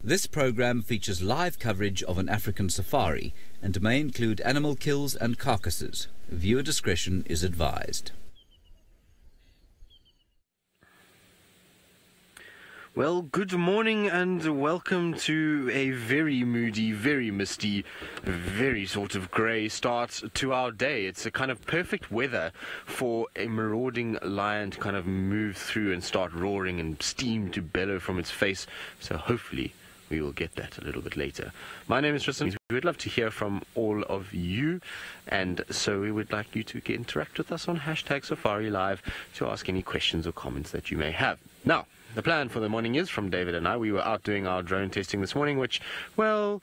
This program features live coverage of an African safari and may include animal kills and carcasses. Viewer discretion is advised. Well, good morning and welcome to a very moody, very misty, very sort of grey start to our day. It's a kind of perfect weather for a marauding lion to kind of move through and start roaring and steam to bellow from its face. So hopefully we will get that a little bit later. My name is Tristan. We would love to hear from all of you, and so we would like you to interact with us on #SafariLive to ask any questions or comments that you may have. Now, the plan for the morning is, from David and I, we were out doing our drone testing this morning, which, well,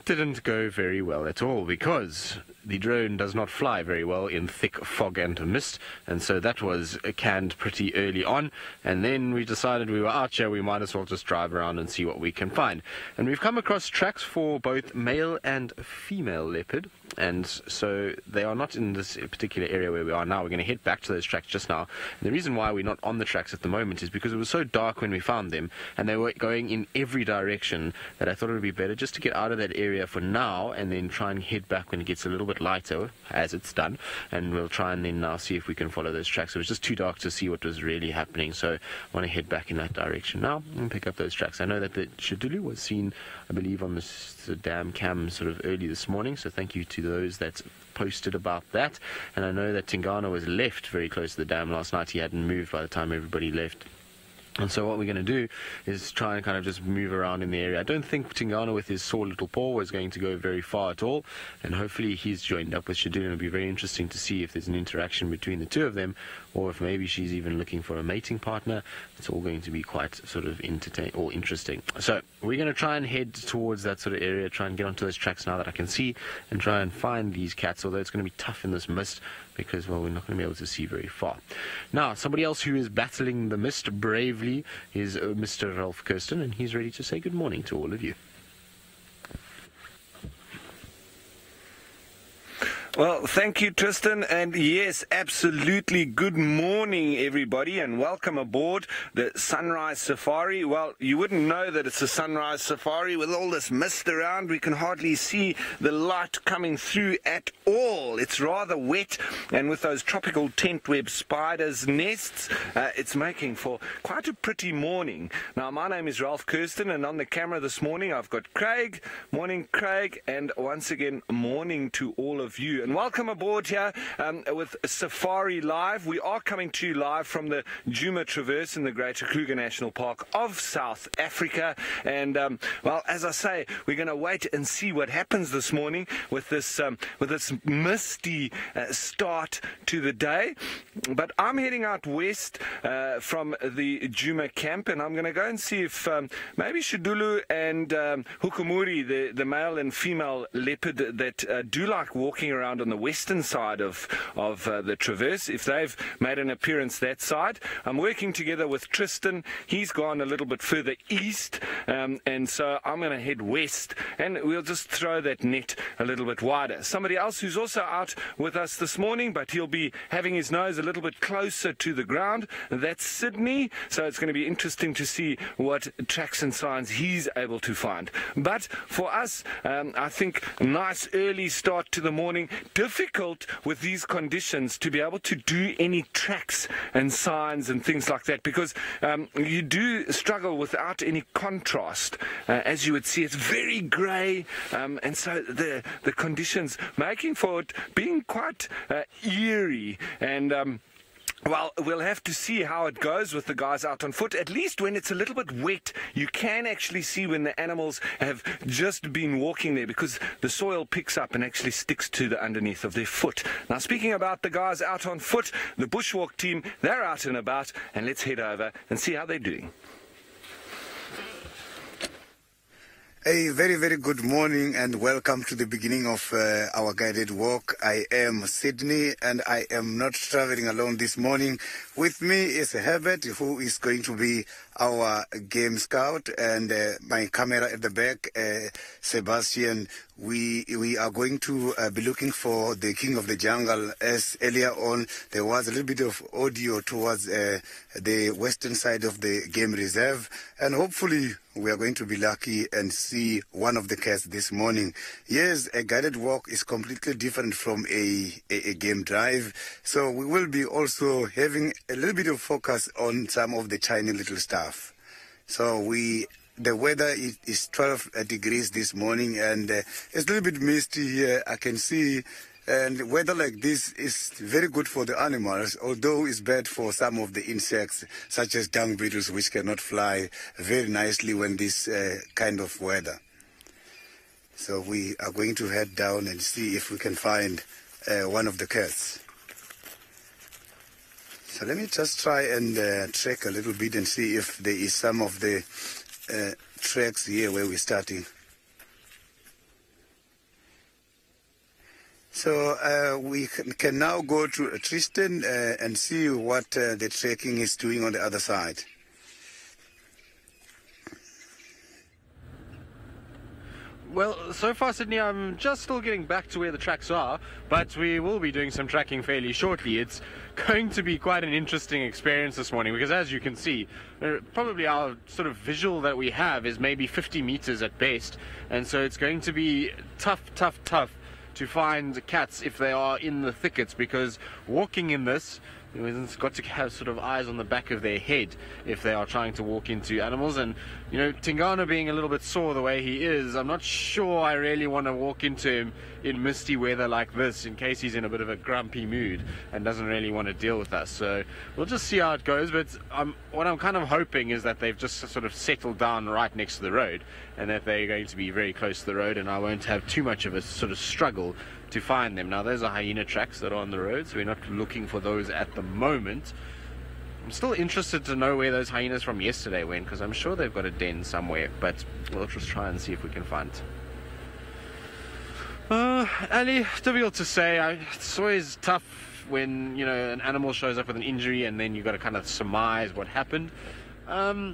didn't go very well at all because the drone does not fly very well in thick fog and mist, and so that was canned pretty early on. And then we decided we were out here, we might as well just drive around and see what we can find. And we've come across tracks for both male and female leopard, and so they are not in this particular area where we are now. We're going to head back to those tracks just now. And the reason why we're not on the tracks at the moment is because it was so dark when we found them, and they were going in every direction, that I thought it would be better just to get out of that area for now and then try and head back when it gets a little bit lighter, as it's done, and we'll try and then now see if we can follow those tracks. It was just too dark to see what was really happening, so I want to head back in that direction now and pick up those tracks. I know that the Shadulu was seen, I believe, on the dam cam sort of early this morning, so thank you to those that posted about that. And I know that Tingana was left very close to the dam last night. He hadn't moved by the time everybody left. And so what we're going to do is try and kind of just move around in the area. I don't think Tingana with his sore little paw was going to go very far at all, and hopefully he's joined up with Shadulu. It'll be very interesting to see if there's an interaction between the two of them, or if maybe she's even looking for a mating partner. It's all going to be quite sort of interesting. So we're going to try and head towards that sort of area, try and get onto those tracks now that I can see, and try and find these cats, although it's going to be tough in this mist because, well, we're not going to be able to see very far. Now, somebody else who is battling the mist bravely is Mr. Ralph Kirsten, and he's ready to say good morning to all of you. Well, thank you, Tristan, and yes, absolutely good morning, everybody, and welcome aboard the Sunrise Safari. Well, you wouldn't know that it's a Sunrise Safari with all this mist around. We can hardly see the light coming through at all. It's rather wet, and with those tropical tent web spiders' nests, it's making for quite a pretty morning. Now, my name is Ralph Kirsten, and on the camera this morning I've got Craig. Morning, Craig, and once again, morning to all of you. And welcome aboard here with SafariLive. We are coming to you live from the Djuma Traverse in the Greater Kruger National Park of South Africa. And, well, as I say, we're going to wait and see what happens this morning with this misty start to the day. But I'm heading out west from the Djuma camp, and I'm going to go and see if maybe Shadulu and Hukumuri, the male and female leopard that do like walking around on the western side of the Traverse, if they've made an appearance that side. I'm working together with Tristan. He's gone a little bit further east, and so I'm going to head west, and we'll just throw that net a little bit wider. Somebody else who's also out with us this morning, but he'll be having his nose a little bit closer to the ground, that's Sydney, so it's going to be interesting to see what tracks and signs he's able to find. But for us, I think a nice early start to the morning. Difficult with these conditions to be able to do any tracks and signs and things like that, because you do struggle without any contrast. As you would see, it's very grey, and so the conditions making for it being quite eerie. And well, we'll have to see how it goes with the guys out on foot. At least when it's a little bit wet, you can actually see when the animals have just been walking there, because the soil picks up and actually sticks to the underneath of their foot. Now, speaking about the guys out on foot, the bushwalk team, they're out and about, and let's head over and see how they're doing. A very, very good morning and welcome to the beginning of our guided walk. I am Sydney and I am not traveling alone this morning. With me is Herbert, who is going to be our game scout, and my camera at the back, Sebastian, we are going to be looking for the king of the jungle, as earlier on there was a little bit of audio towards the western side of the game reserve, and hopefully we are going to be lucky and see one of the cats this morning. Yes, a guided walk is completely different from a game drive, so we will be also having a little bit of focus on some of the tiny little stuff. So the weather is 12 degrees this morning, and it's a little bit misty here, I can see. And weather like this is very good for the animals, although it's bad for some of the insects, such as dung beetles, which cannot fly very nicely when this kind of weather. So we are going to head down and see if we can find one of the cats. So let me just try and track a little bit and see if there is some of the tracks here where we're starting. So we can now go to Tristan and see what the tracking is doing on the other side. Well, so far, Sydney, I'm just still getting back to where the tracks are, but we will be doing some tracking fairly shortly. It's going to be quite an interesting experience this morning because, as you can see, probably our sort of visual that we have is maybe 50 meters at best, and so it's going to be tough to find cats if they are in the thickets, because walking in this, it's got to have sort of eyes on the back of their head if they are trying to walk into animals. And you know, Tingana being a little bit sore the way he is, I'm not sure I really want to walk into him in misty weather like this, in case he's in a bit of a grumpy mood and doesn't really want to deal with us. So we'll just see how it goes. But what I'm kind of hoping is that they've just sort of settled down right next to the road, and that they're going to be very close to the road, and I won't have too much of a sort of struggle to find them. Now, those are hyena tracks that are on the road, so we're not looking for those at the moment. I'm still interested to know where those hyenas from yesterday went, because I'm sure they've got a den somewhere, but we'll just try and see if we can find it. Ali, difficult to say. It's always tough when, you know, an animal shows up with an injury and then you've got to kind of surmise what happened. I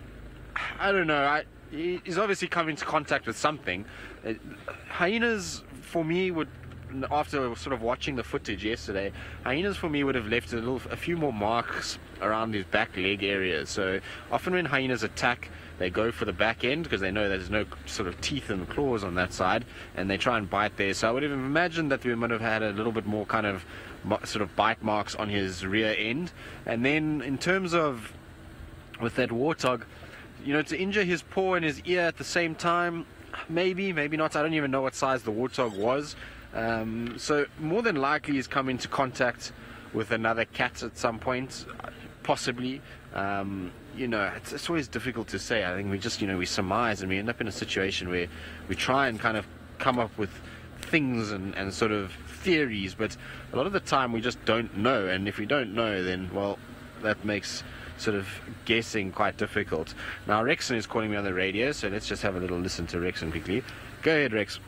don't know. He's obviously come into contact with something. Hyenas, for me, would, after sort of watching the footage yesterday, hyenas for me would have left a few more marks around his back leg area. So often when hyenas attack, they go for the back end because they know there's no sort of teeth and claws on that side, and they try and bite there. So I would have imagined that we might have had a little bit more kind of sort of bite marks on his rear end. And then in terms of with that warthog, you know, to injure his paw and his ear at the same time, maybe not. I don't even know what size the warthog was. So more than likely he's come into contact with another cat at some point, possibly. You know, it's always difficult to say. I think we just, you know, we surmise and we end up in a situation where we try and kind of come up with things and sort of theories, but a lot of the time we just don't know, and if we don't know, then, well, that makes sort of guessing quite difficult. Now Rexon is calling me on the radio, so let's just have a little listen to Rexon quickly. Go ahead, Rex.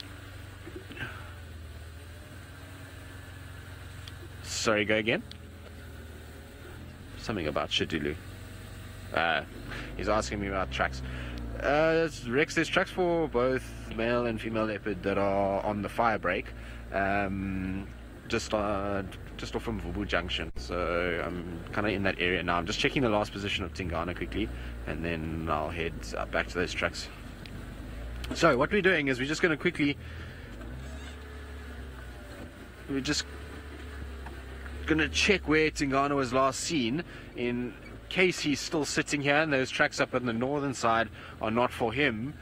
Sorry, go again. Something about Shadulu. He's asking me about tracks. Rex, there's tracks for both male and female leopard that are on the fire break, just off from Vubu Junction. So I'm kind of in that area now. I'm just checking the last position of Tingana quickly, and then I'll head back to those tracks. So what we're doing is we're just going to quickly, we're just going to check where Tingana was last seen, in case he's still sitting here and those tracks up on the northern side are not for him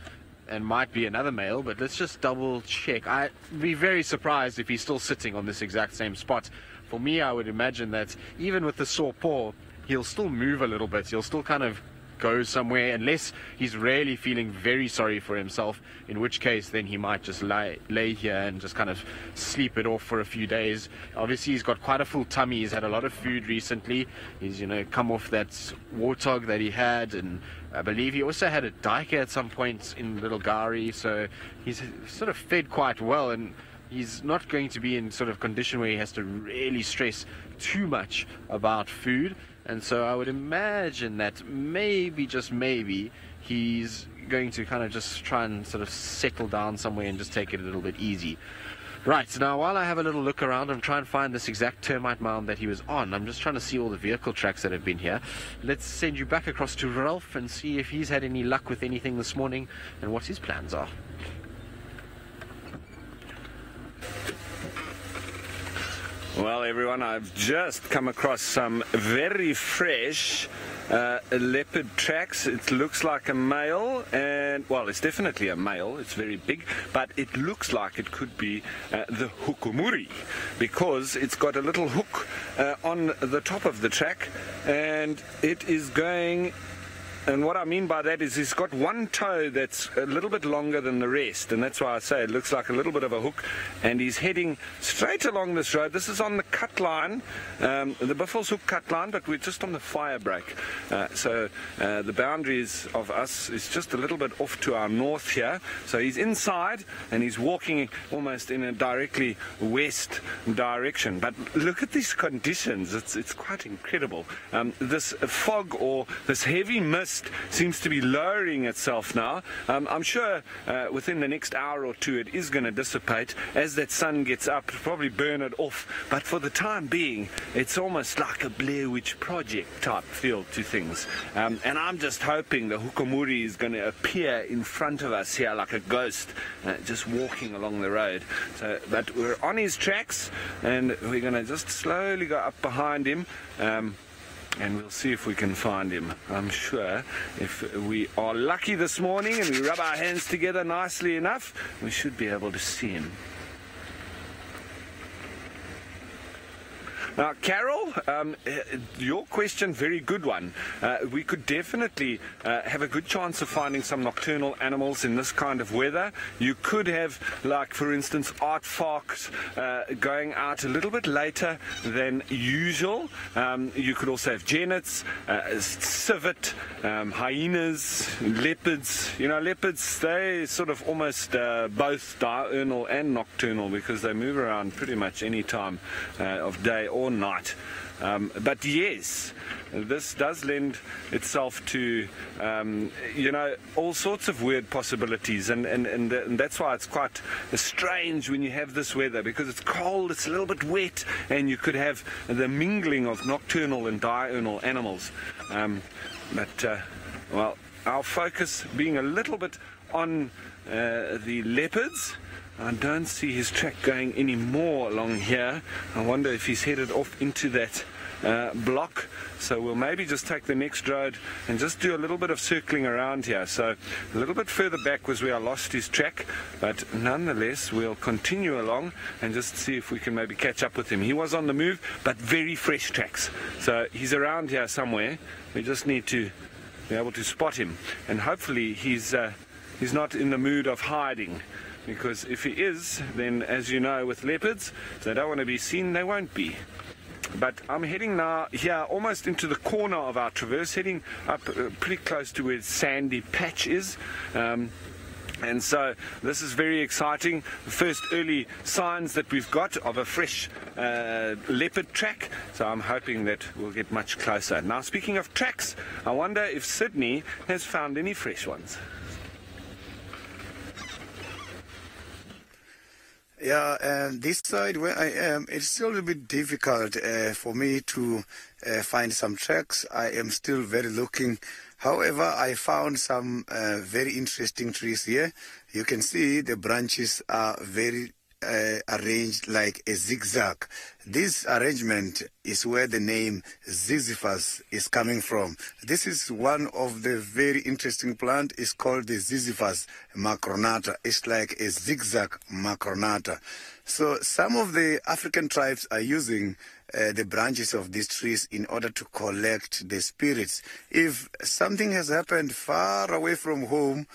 and might be another male. But let's just double check. I'd be very surprised if he's still sitting on this exact same spot. For me, I would imagine that even with the sore paw, he'll still move a little bit. He'll still kind of go somewhere, unless he's really feeling very sorry for himself, in which case then he might just lay here and just kind of sleep it off for a few days. Obviously he's got quite a full tummy. He's had a lot of food recently. He's, you know, come off that warthog that he had, and I believe he also had a duiker at some point in Little Gari, so he's sort of fed quite well, and he's not going to be in sort of condition where he has to really stress too much about food. And so I would imagine that maybe, just maybe, he's going to kind of just try and sort of settle down somewhere and just take it a little bit easy. Right, so now while I have a little look around and try and find this exact termite mound that he was on, I'm just trying to see all the vehicle tracks that have been here. Let's send you back across to Ralph and see if he's had any luck with anything this morning and what his plans are. Well, everyone, I've just come across some very fresh leopard tracks. It looks like a male, and well, it's definitely a male. It's very big, but it looks like it could be the hukumuri, because it's got a little hook on the top of the track, and it is going. And what I mean by that is he's got one toe that's a little bit longer than the rest, and that's why I say it looks like a little bit of a hook, and he's heading straight along this road. This is on the cut line, the Buffelshoek cut line, but we're just on the fire break. So the boundaries of us is just a little bit off to our north here. So he's inside, and he's walking almost in a directly west direction. But look at these conditions. It's quite incredible. This fog, or this heavy mist, seems to be lowering itself now. I'm sure within the next hour or two it is going to dissipate as that sun gets up, probably burn it off, but for the time being it's almost like a Blair Witch Project type feel to things, and I'm just hoping the hukumuri is going to appear in front of us here like a ghost, just walking along the road. So, but we're on his tracks, and we're going to just slowly go up behind him, and we'll see if we can find him. I'm sure if we are lucky this morning and we rub our hands together nicely enough, we should be able to see him. Now, Carol, your question, very good one. We could definitely have a good chance of finding some nocturnal animals in this kind of weather. You could have, like, for instance, aardvarks going out a little bit later than usual. You could also have genets, civet, hyenas, leopards. You know, leopards, they sort of almost both diurnal and nocturnal, because they move around pretty much any time of day or night. But yes, this does lend itself to you know, all sorts of weird possibilities, and that's why it's quite strange when you have this weather, because it's cold, it's a little bit wet, and you could have the mingling of nocturnal and diurnal animals. Well, our focus being a little bit on the leopards. I don't see his track going any more along here. I wonder if he's headed off into that block. So we'll maybe just take the next road and just do a little bit of circling around here. So a little bit further back was where I lost his track, but nonetheless we'll continue along and just see if we can maybe catch up with him. He was on the move, but very fresh tracks. So he's around here somewhere. We just need to be able to spot him, and hopefully he's not in the mood of hiding. Because if he is, then, as you know, with leopards, if they don't want to be seen, they won't be. But I'm heading now here almost into the corner of our traverse, heading up pretty close to where Sandy Patch is. And so this is very exciting. The first early signs that we've got of a fresh leopard track. So I'm hoping that we'll get much closer. Now, speaking of tracks, I wonder if Sydney has found any fresh ones. Yeah, and this side where I am, it's still a little bit difficult for me to find some tracks. I am still very looking. However, I found some very interesting trees here. You can see the branches are very arranged like a zigzag. This arrangement is where the name Ziziphus is coming from. This is one of the very interesting plant. It's called the Ziziphus macronata. It's like a zigzag macronata. So some of the African tribes are using the branches of these trees in order to collect the spirits. If something has happened far away from home,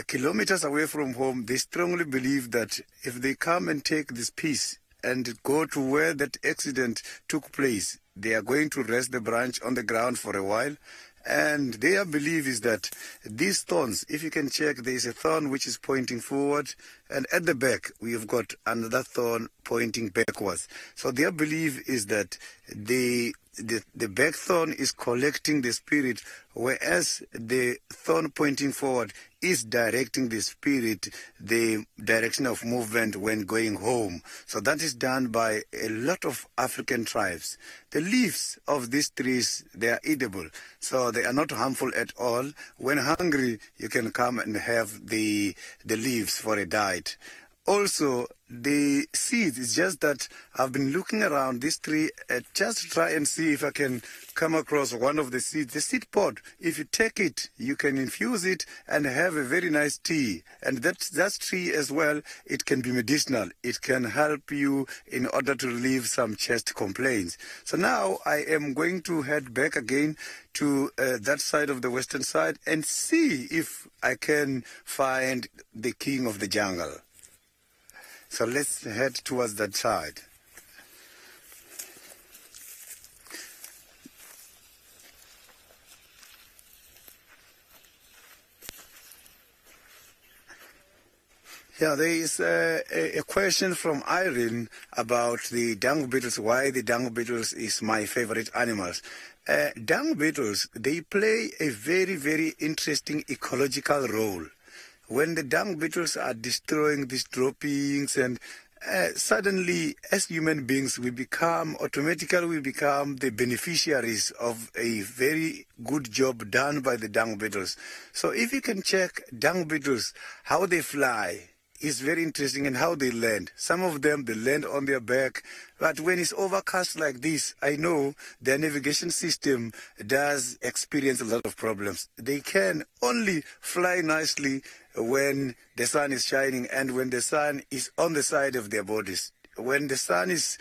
kilometers away from home, they strongly believe that if they come and take this piece and go to where that accident took place, they are going to rest the branch on the ground for a while. And their belief is that these thorns, if you can check, there is a thorn which is pointing forward, and at the back we have got another thorn pointing backwards. So their belief is that the the back thorn is collecting the spirit, whereas the thorn pointing forward is directing the spirit, the direction of movement when going home. So that is done by a lot of African tribes. The leaves of these trees, they are edible, so they are not harmful at all. When hungry, you can come and have the leaves for a diet. Also, the seeds, it's just that I've been looking around this tree just to try and see if I can come across one of the seeds. The seed pod, if you take it, you can infuse it and have a very nice tea. And that tree as well, it can be medicinal. It can help you in order to relieve some chest complaints. So now I am going to head back again to that side of the western side and see if I can find the king of the jungle. So let's head towards that side. Yeah, there is a question from Irene about the dung beetles, why the dung beetles is my favorite animals. Dung beetles, they play a very, very interesting ecological role. When the dung beetles are destroying these droppings, and suddenly as human beings we automatically become the beneficiaries of a very good job done by the dung beetles. So if you can check dung beetles, how they fly is very interesting, and how they land. Some of them, they land on their back, but when it's overcast like this, I know their navigation system does experience a lot of problems. They can only fly nicely when the sun is shining and when the sun is on the side of their bodies. When the sun is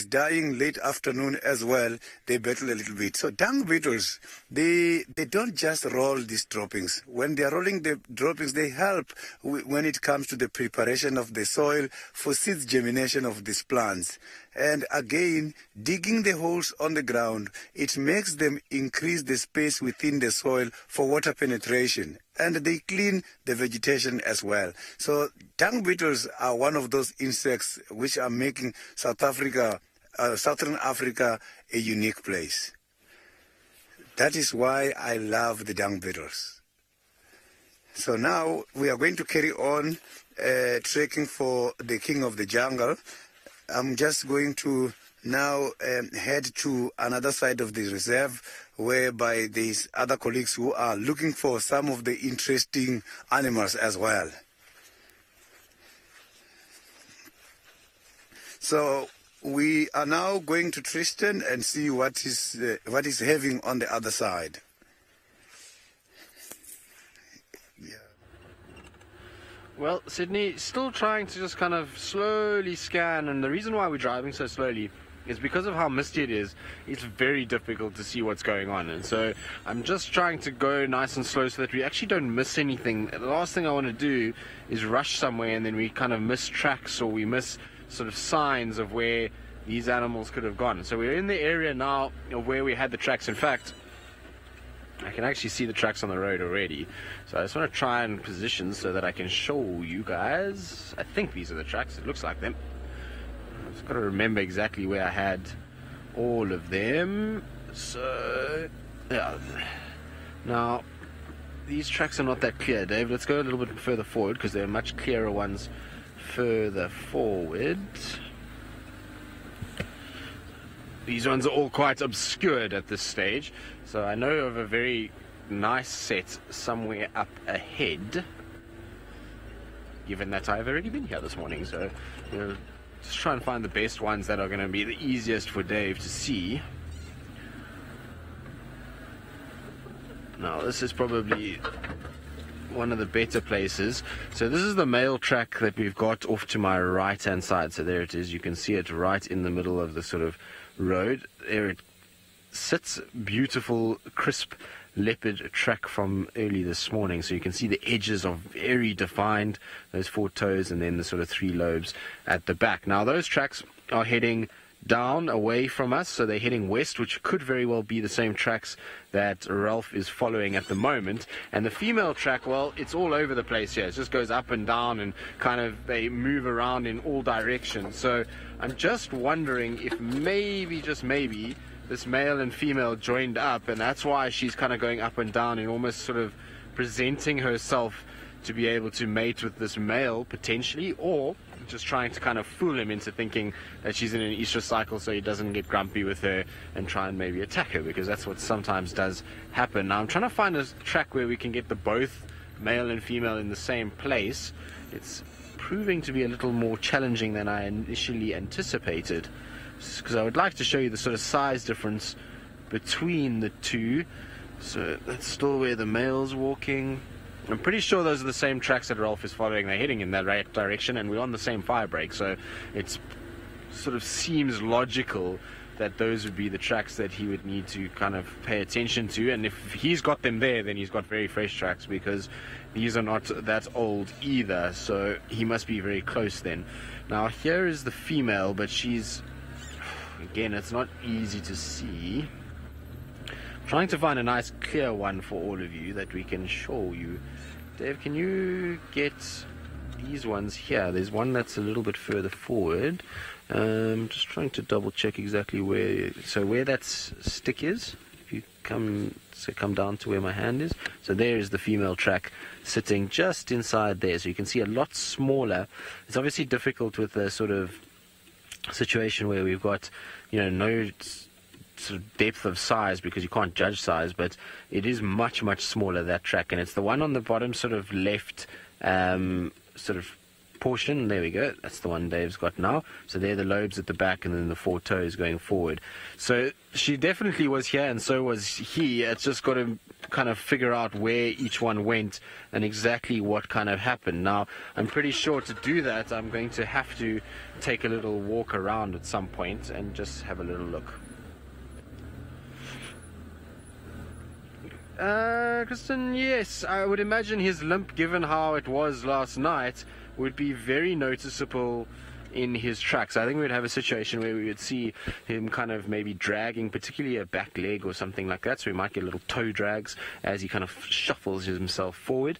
dying late afternoon as well, they battle a little bit. So dung beetles, they don't just roll these droppings. When they are rolling the droppings, they help when it comes to the preparation of the soil for seed germination of these plants. And again, digging the holes on the ground, it makes them increase the space within the soil for water penetration. And they clean the vegetation as well. So dung beetles are one of those insects which are making Southern Africa, a unique place. That is why I love the dung beetles. So now we are going to carry on trekking for the king of the jungle. I'm just going to now head to another side of the reserve, whereby these other colleagues who are looking for some of the interesting animals as well. So we are now going to Tristan and see what is having on the other side. Well, Sydney, still trying to just kind of slowly scan, and the reason why we're driving so slowly is because of how misty it is. It's very difficult to see what's going on, and so I'm just trying to go nice and slow so that we actually don't miss anything. The last thing I want to do is rush somewhere and then we kind of miss tracks, or we miss sort of signs of where these animals could have gone. So we're in the area now of where we had the tracks. In fact, I can actually see the tracks on the road already. So I just want to try and position so that I can show you guys. I think these are the tracks. It looks like them. I've just got to remember exactly where I had all of them. So, yeah. Now, these tracks are not that clear, Dave. Let's go a little bit further forward, because there are much clearer ones further forward. These ones are all quite obscured at this stage. So I know of a very nice set somewhere up ahead, given that I've already been here this morning. So just try and find the best ones that are going to be the easiest for Dave to see. Now this is probably one of the better places. So this is the male track that we've got off to my right hand side. So there it is. You can see it right in the middle of the sort of road. There it sits. Beautiful crisp leopard track from early this morning. So you can see the edges are very defined, those 4 toes and then the sort of 3 lobes at the back. Now those tracks are heading down away from us, so they're heading west, which could very well be the same tracks that Ralph is following at the moment. And the female track, well, it's all over the place here. It just goes up and down, and kind of they move around in all directions. So I'm just wondering if maybe, just maybe, this male and female joined up, and that's why she's kind of going up and down and almost sort of presenting herself to be able to mate with this male potentially, or just trying to kind of fool him into thinking that she's in an estrous cycle so he doesn't get grumpy with her and try and maybe attack her, because that's what sometimes does happen. Now I'm trying to find a track where we can get the both male and female in the same place. It's proving to be a little more challenging than I initially anticipated, because I would like to show you the sort of size difference between the two. So that's still where the male's walking. I'm pretty sure those are the same tracks that Ralph is following. They're heading in that right direction, and we're on the same fire break, so it sort of seems logical that those would be the tracks that he would need to kind of pay attention to. And if he's got them there, then he's got very fresh tracks, because these are not that old either, so he must be very close then. Now here is the female, but she's, again, it's not easy to see. I'm trying to find a nice clear one for all of you that we can show you. Dave, can you get these ones here? There's one that's a little bit further forward. Just trying to double check exactly where, so where that stick is. If you come down to where my hand is, so there is the female track sitting just inside there, so you can see a lot smaller. It's obviously difficult with the sort of situation where we've got, you know, no sort of depth of size, because you can't judge size, but it is much smaller, that track, and it's the one on the bottom sort of left sort of portion. There we go, that's the one Dave's got now. So there are the lobes at the back, and then the 4 toes going forward. So she definitely was here, and so was he. It's just got to kind of figure out where each one went and exactly what kind of happened. Now I'm pretty sure to do that I'm going to have to take a little walk around at some point and just have a little look. Kristen, yes, I would imagine his limp, given how it was last night, would be very noticeable in his tracks. I think we'd have a situation where we would see him kind of maybe dragging, particularly a back leg or something like that, so we might get little toe drags as he kind of shuffles himself forward.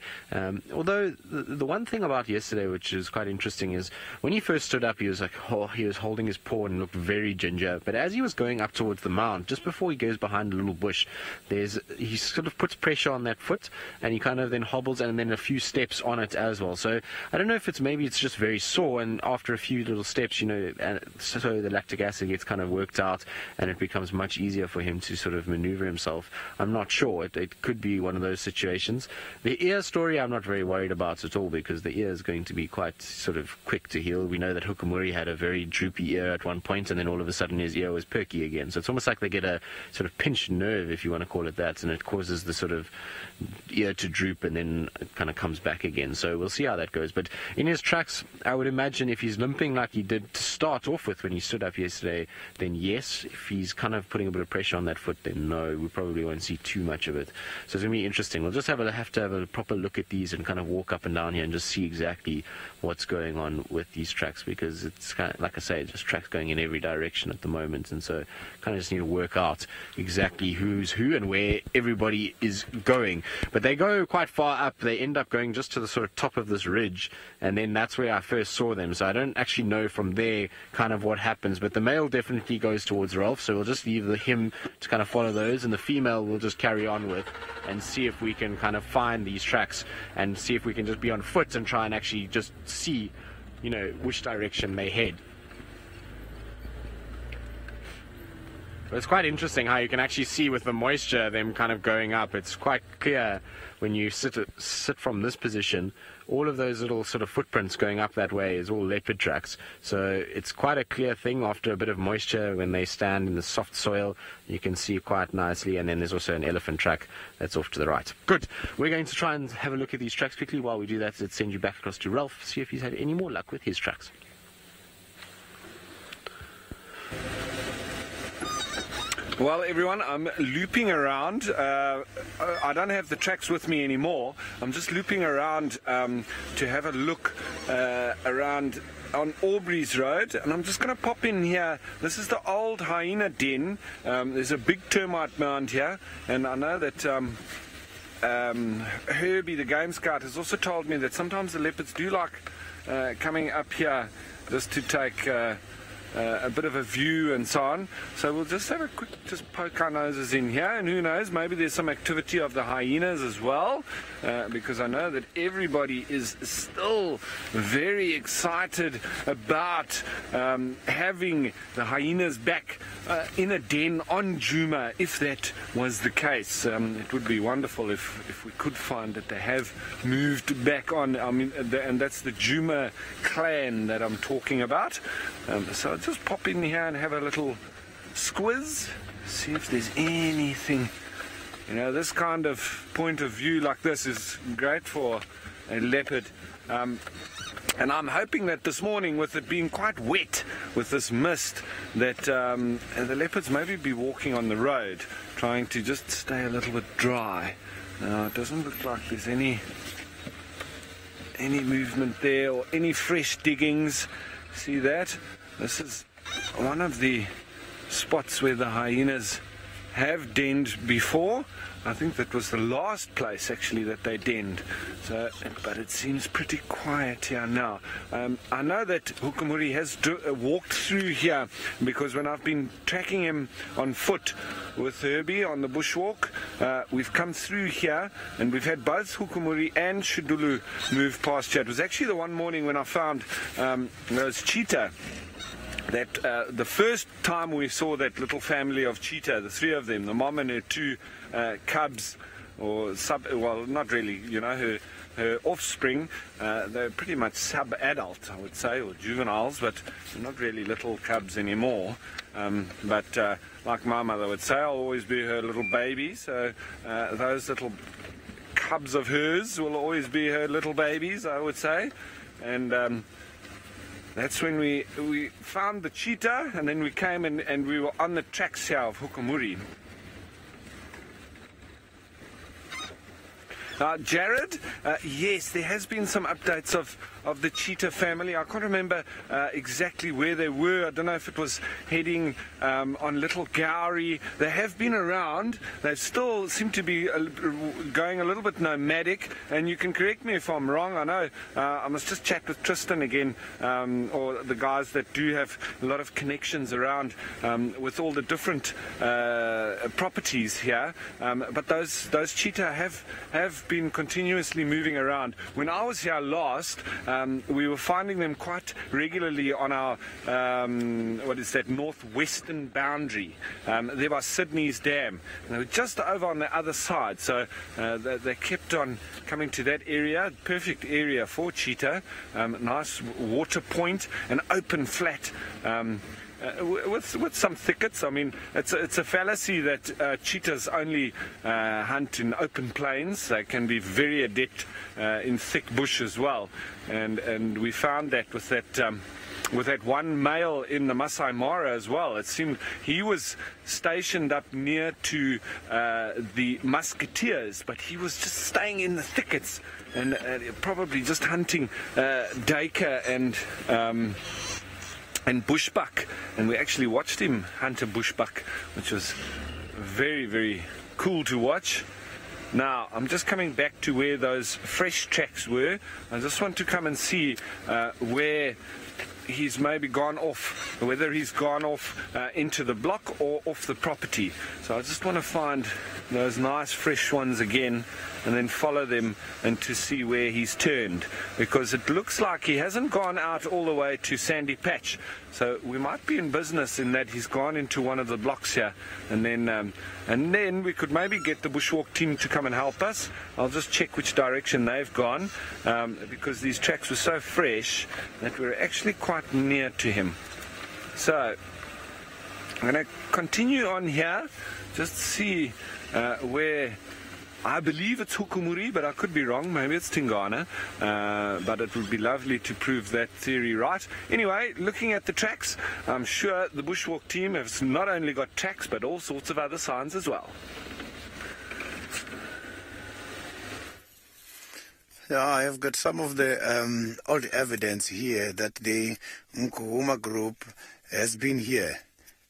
Although the one thing about yesterday, which is quite interesting, is when he first stood up, he was like, he was holding his paw and looked very ginger, but as he was going up towards the mount, just before he goes behind a little bush, he sort of puts pressure on that foot, and he kind of then hobbles and then a few steps on it as well. So I don't know if maybe it's just very sore, and after a few little steps, you know, so the lactic acid gets kind of worked out and it becomes much easier for him to sort of maneuver himself. I'm not sure. It could be one of those situations. The ear story I'm not very worried about at all, because the ear is going to be quite sort of quick to heal. We know that Hukumuri had a very droopy ear at one point, and then all of a sudden his ear was perky again. So it's almost like they get a sort of pinched nerve, if you want to call it that, and it causes the sort of ear to droop, and then it kind of comes back again. So we'll see how that goes. But in his tracks, I would imagine if he's limping like he did to start off with when he stood up yesterday, then yes. If he's kind of putting a bit of pressure on that foot, then no, we probably won't see too much of it. So it's going to be interesting. We'll just have to have a proper look at these and kind of walk up and down here and just see exactly what's going on with these tracks, because it's kind of, like I say, just tracks going in every direction at the moment, and so kind of just need to work out exactly who's who and where everybody is going. But they go quite far up. They end up going just to the sort of top of this ridge, and then that's where I first saw them. So I don't actually know from there kind of what happens, but the male definitely goes towards Ralph, so we'll just leave him to kind of follow those, and the female we'll just carry on with and see if we can kind of find these tracks and see if we can just be on foot and try and actually just see, you know, which direction they head. But it's quite interesting how you can actually see with the moisture them kind of going up. It's quite clear when you sit from this position. All of those little sort of footprints going up that way is all leopard tracks. So it's quite a clear thing after a bit of moisture. When they stand in the soft soil, you can see quite nicely. And then there's also an elephant track that's off to the right. Good. We're going to try and have a look at these tracks quickly. While we do that, let's send you back across to Ralph, see if he's had any more luck with his tracks. Well, everyone, I'm looping around. I don't have the tracks with me anymore. I'm just looping around to have a look around on Aubrey's Road, and I'm just going to pop in here. This is the old hyena den. There's a big termite mound here, and I know that Herbie, the game scout, has also told me that sometimes the leopards do like coming up here just to take a bit of a view and so on. So we'll just have a quick, just poke our noses in here, and who knows, maybe there's some activity of the hyenas as well, because I know that everybody is still very excited about having the hyenas back in a den on Juma, if that was the case. It would be wonderful if we could find that they have moved back on. I mean, and that's the Juma clan that I'm talking about. So I'll just pop in here and have a little squiz, see if there's anything. You know, this kind of point of view like this is great for a leopard. And I'm hoping that this morning, with it being quite wet with this mist, that the leopards maybe be walking on the road, trying to just stay a little bit dry. Now, it doesn't look like there's any movement there or any fresh diggings. See that? This is one of the spots where the hyenas have denned before. I think that was the last place actually that they denned. So, but it seems pretty quiet here now. I know that Hukumuri has walked through here, because when I've been tracking him on foot with Herbie on the bushwalk, we've come through here and we've had both Hukumuri and Shudulu move past here. It was actually the one morning when I found those cheetah. That the first time we saw that little family of cheetah, the three of them, the mom and her two cubs, or well, not really, you know, her offspring, they're pretty much sub-adult, I would say, or juveniles, but not really little cubs anymore. But like my mother would say, I'll always be her little baby, so those little cubs of hers will always be her little babies, I would say. And that's when we found the cheetah, and then we came and we were on the tracks here of Hukumuri. Jared, yes, there has been some updates of the cheetah family. I can't remember exactly where they were. I don't know if it was heading on Little Gowrie. They have been around. They still seem to be going a little bit nomadic, and you can correct me if I'm wrong. I know I must just chat with Tristan again, or the guys that do have a lot of connections around with all the different properties here. But those cheetah have been continuously moving around. When I was here last, we were finding them quite regularly on our what is that, northwestern boundary there by Sydney's dam. And they were just over on the other side, so they kept on coming to that area. Perfect area for cheetah. Nice water point, an open flat, with some thickets. I mean, it's a fallacy that cheetahs only hunt in open plains. They can be very adept in thick bush as well, and we found that with that one male in the Masai Mara as well. It seemed he was stationed up near to the musketeers, but he was just staying in the thickets and probably just hunting duiker and bushbuck, and we actually watched him hunt a bushbuck, which was very, very cool to watch. Now, I'm just coming back to where those fresh tracks were. I just want to come and see where he's maybe gone off, whether he's gone off into the block or off the property. So I just want to find those nice fresh ones again and then follow them and to see where he's turned, because it looks like he hasn't gone out all the way to Sandy Patch. So we might be in business in that he's gone into one of the blocks here, and then we could maybe get the bushwalk team to come and help us. I'll just check which direction they've gone, because these tracks were so fresh that we're actually quite near to him. So I'm going to continue on here, just see where. I believe it's Hukumuri, but I could be wrong. Maybe it's Tingana. But it would be lovely to prove that theory right. Anyway, looking at the tracks, I'm sure the bushwalk team has not only got tracks, but all sorts of other signs as well. Yeah, I have got some of the old evidence here that the Nkuhuma group has been here.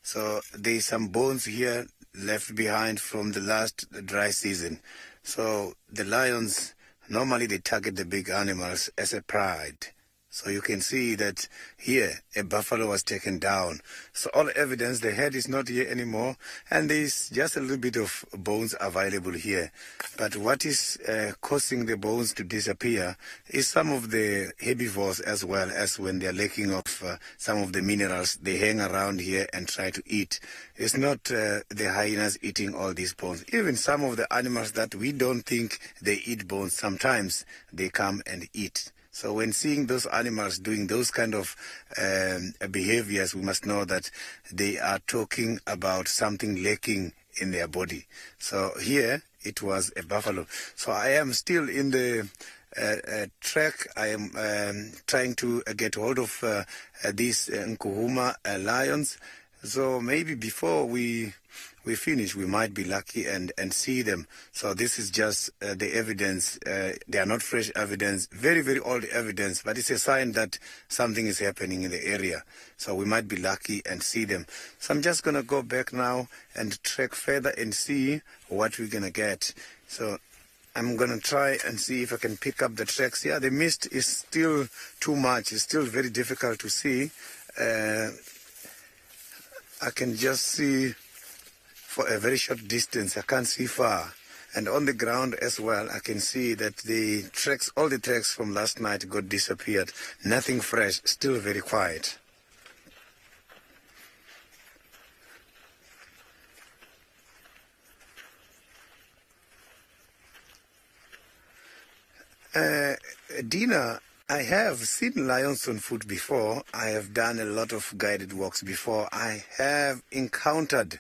So there's some bones here left behind from the last dry season. So the lions, normally they target the big animals as a pride. So you can see that here a buffalo was taken down. So all evidence, the head is not here anymore, and there's just a little bit of bones available here. But what is causing the bones to disappear is some of the herbivores, as well as when they're lacking of some of the minerals, they hang around here and try to eat. It's not the hyenas eating all these bones. Even some of the animals that we don't think they eat bones, sometimes they come and eat. So when seeing those animals doing those kind of behaviors, we must know that they are talking about something lacking in their body. So here it was a buffalo. So I am still in the track. I am trying to get hold of these Nkuhuma lions. So maybe before we finish, we might be lucky and see them. So this is just the evidence. They are not fresh evidence, very, very old evidence, but it's a sign that something is happening in the area. So we might be lucky and see them. So I'm just going to go back now and track further and see what we're going to get. So I'm going to try and see if I can pick up the tracks. Yeah, the mist is still too much. It's still very difficult to see. I can just see for a very short distance. I can't see far. And on the ground as well, I can see that the tracks, all the tracks from last night got disappeared. Nothing fresh, still very quiet. Dina, I have seen lions on foot before. I have done a lot of guided walks before. I have encountered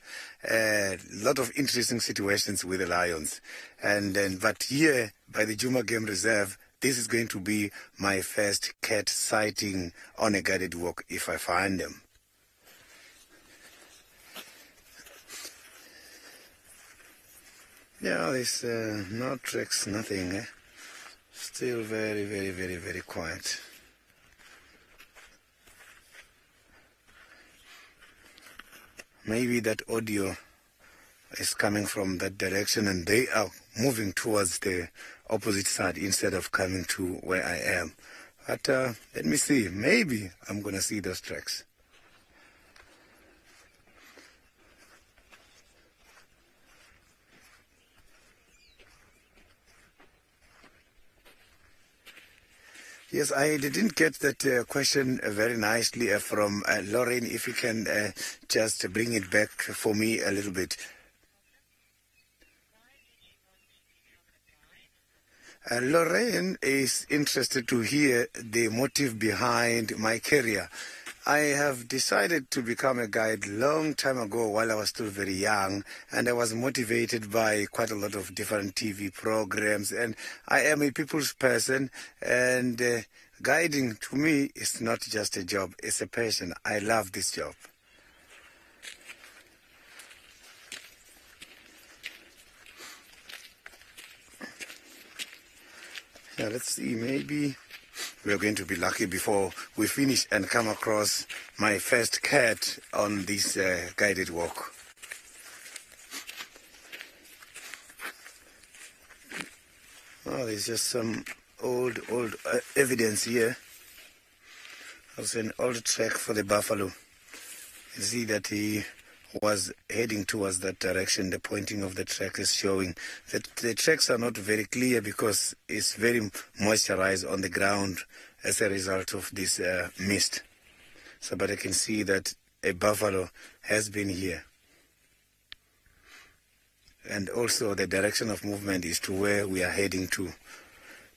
a lot of interesting situations with the lions. But here, by the Juma Game Reserve, this is going to be my first cat sighting on a guided walk if I find them. Yeah, there's no tracks, nothing. Eh? Still very, very, very, very quiet. Maybe that audio is coming from that direction and they are moving towards the opposite side instead of coming to where I am. But let me see. Maybe I'm going to see those tracks. Yes, I didn't get that question very nicely from Lorraine. If you can just bring it back for me a little bit. Lorraine is interested to hear the motive behind my career. I have decided to become a guide long time ago while I was still very young, and I was motivated by quite a lot of different TV programs, and I am a people's person, and guiding to me is not just a job, it's a passion. I love this job. Yeah, let's see, maybe we're going to be lucky before we finish and come across my first cat on this guided walk. Oh, there's just some old evidence here. Also an old track for the buffalo. You see that he was heading towards that direction. The pointing of the track is showing that the tracks are not very clear because it's very moisturized on the ground as a result of this mist. So, but I can see that a buffalo has been here. And also the direction of movement is to where we are heading to.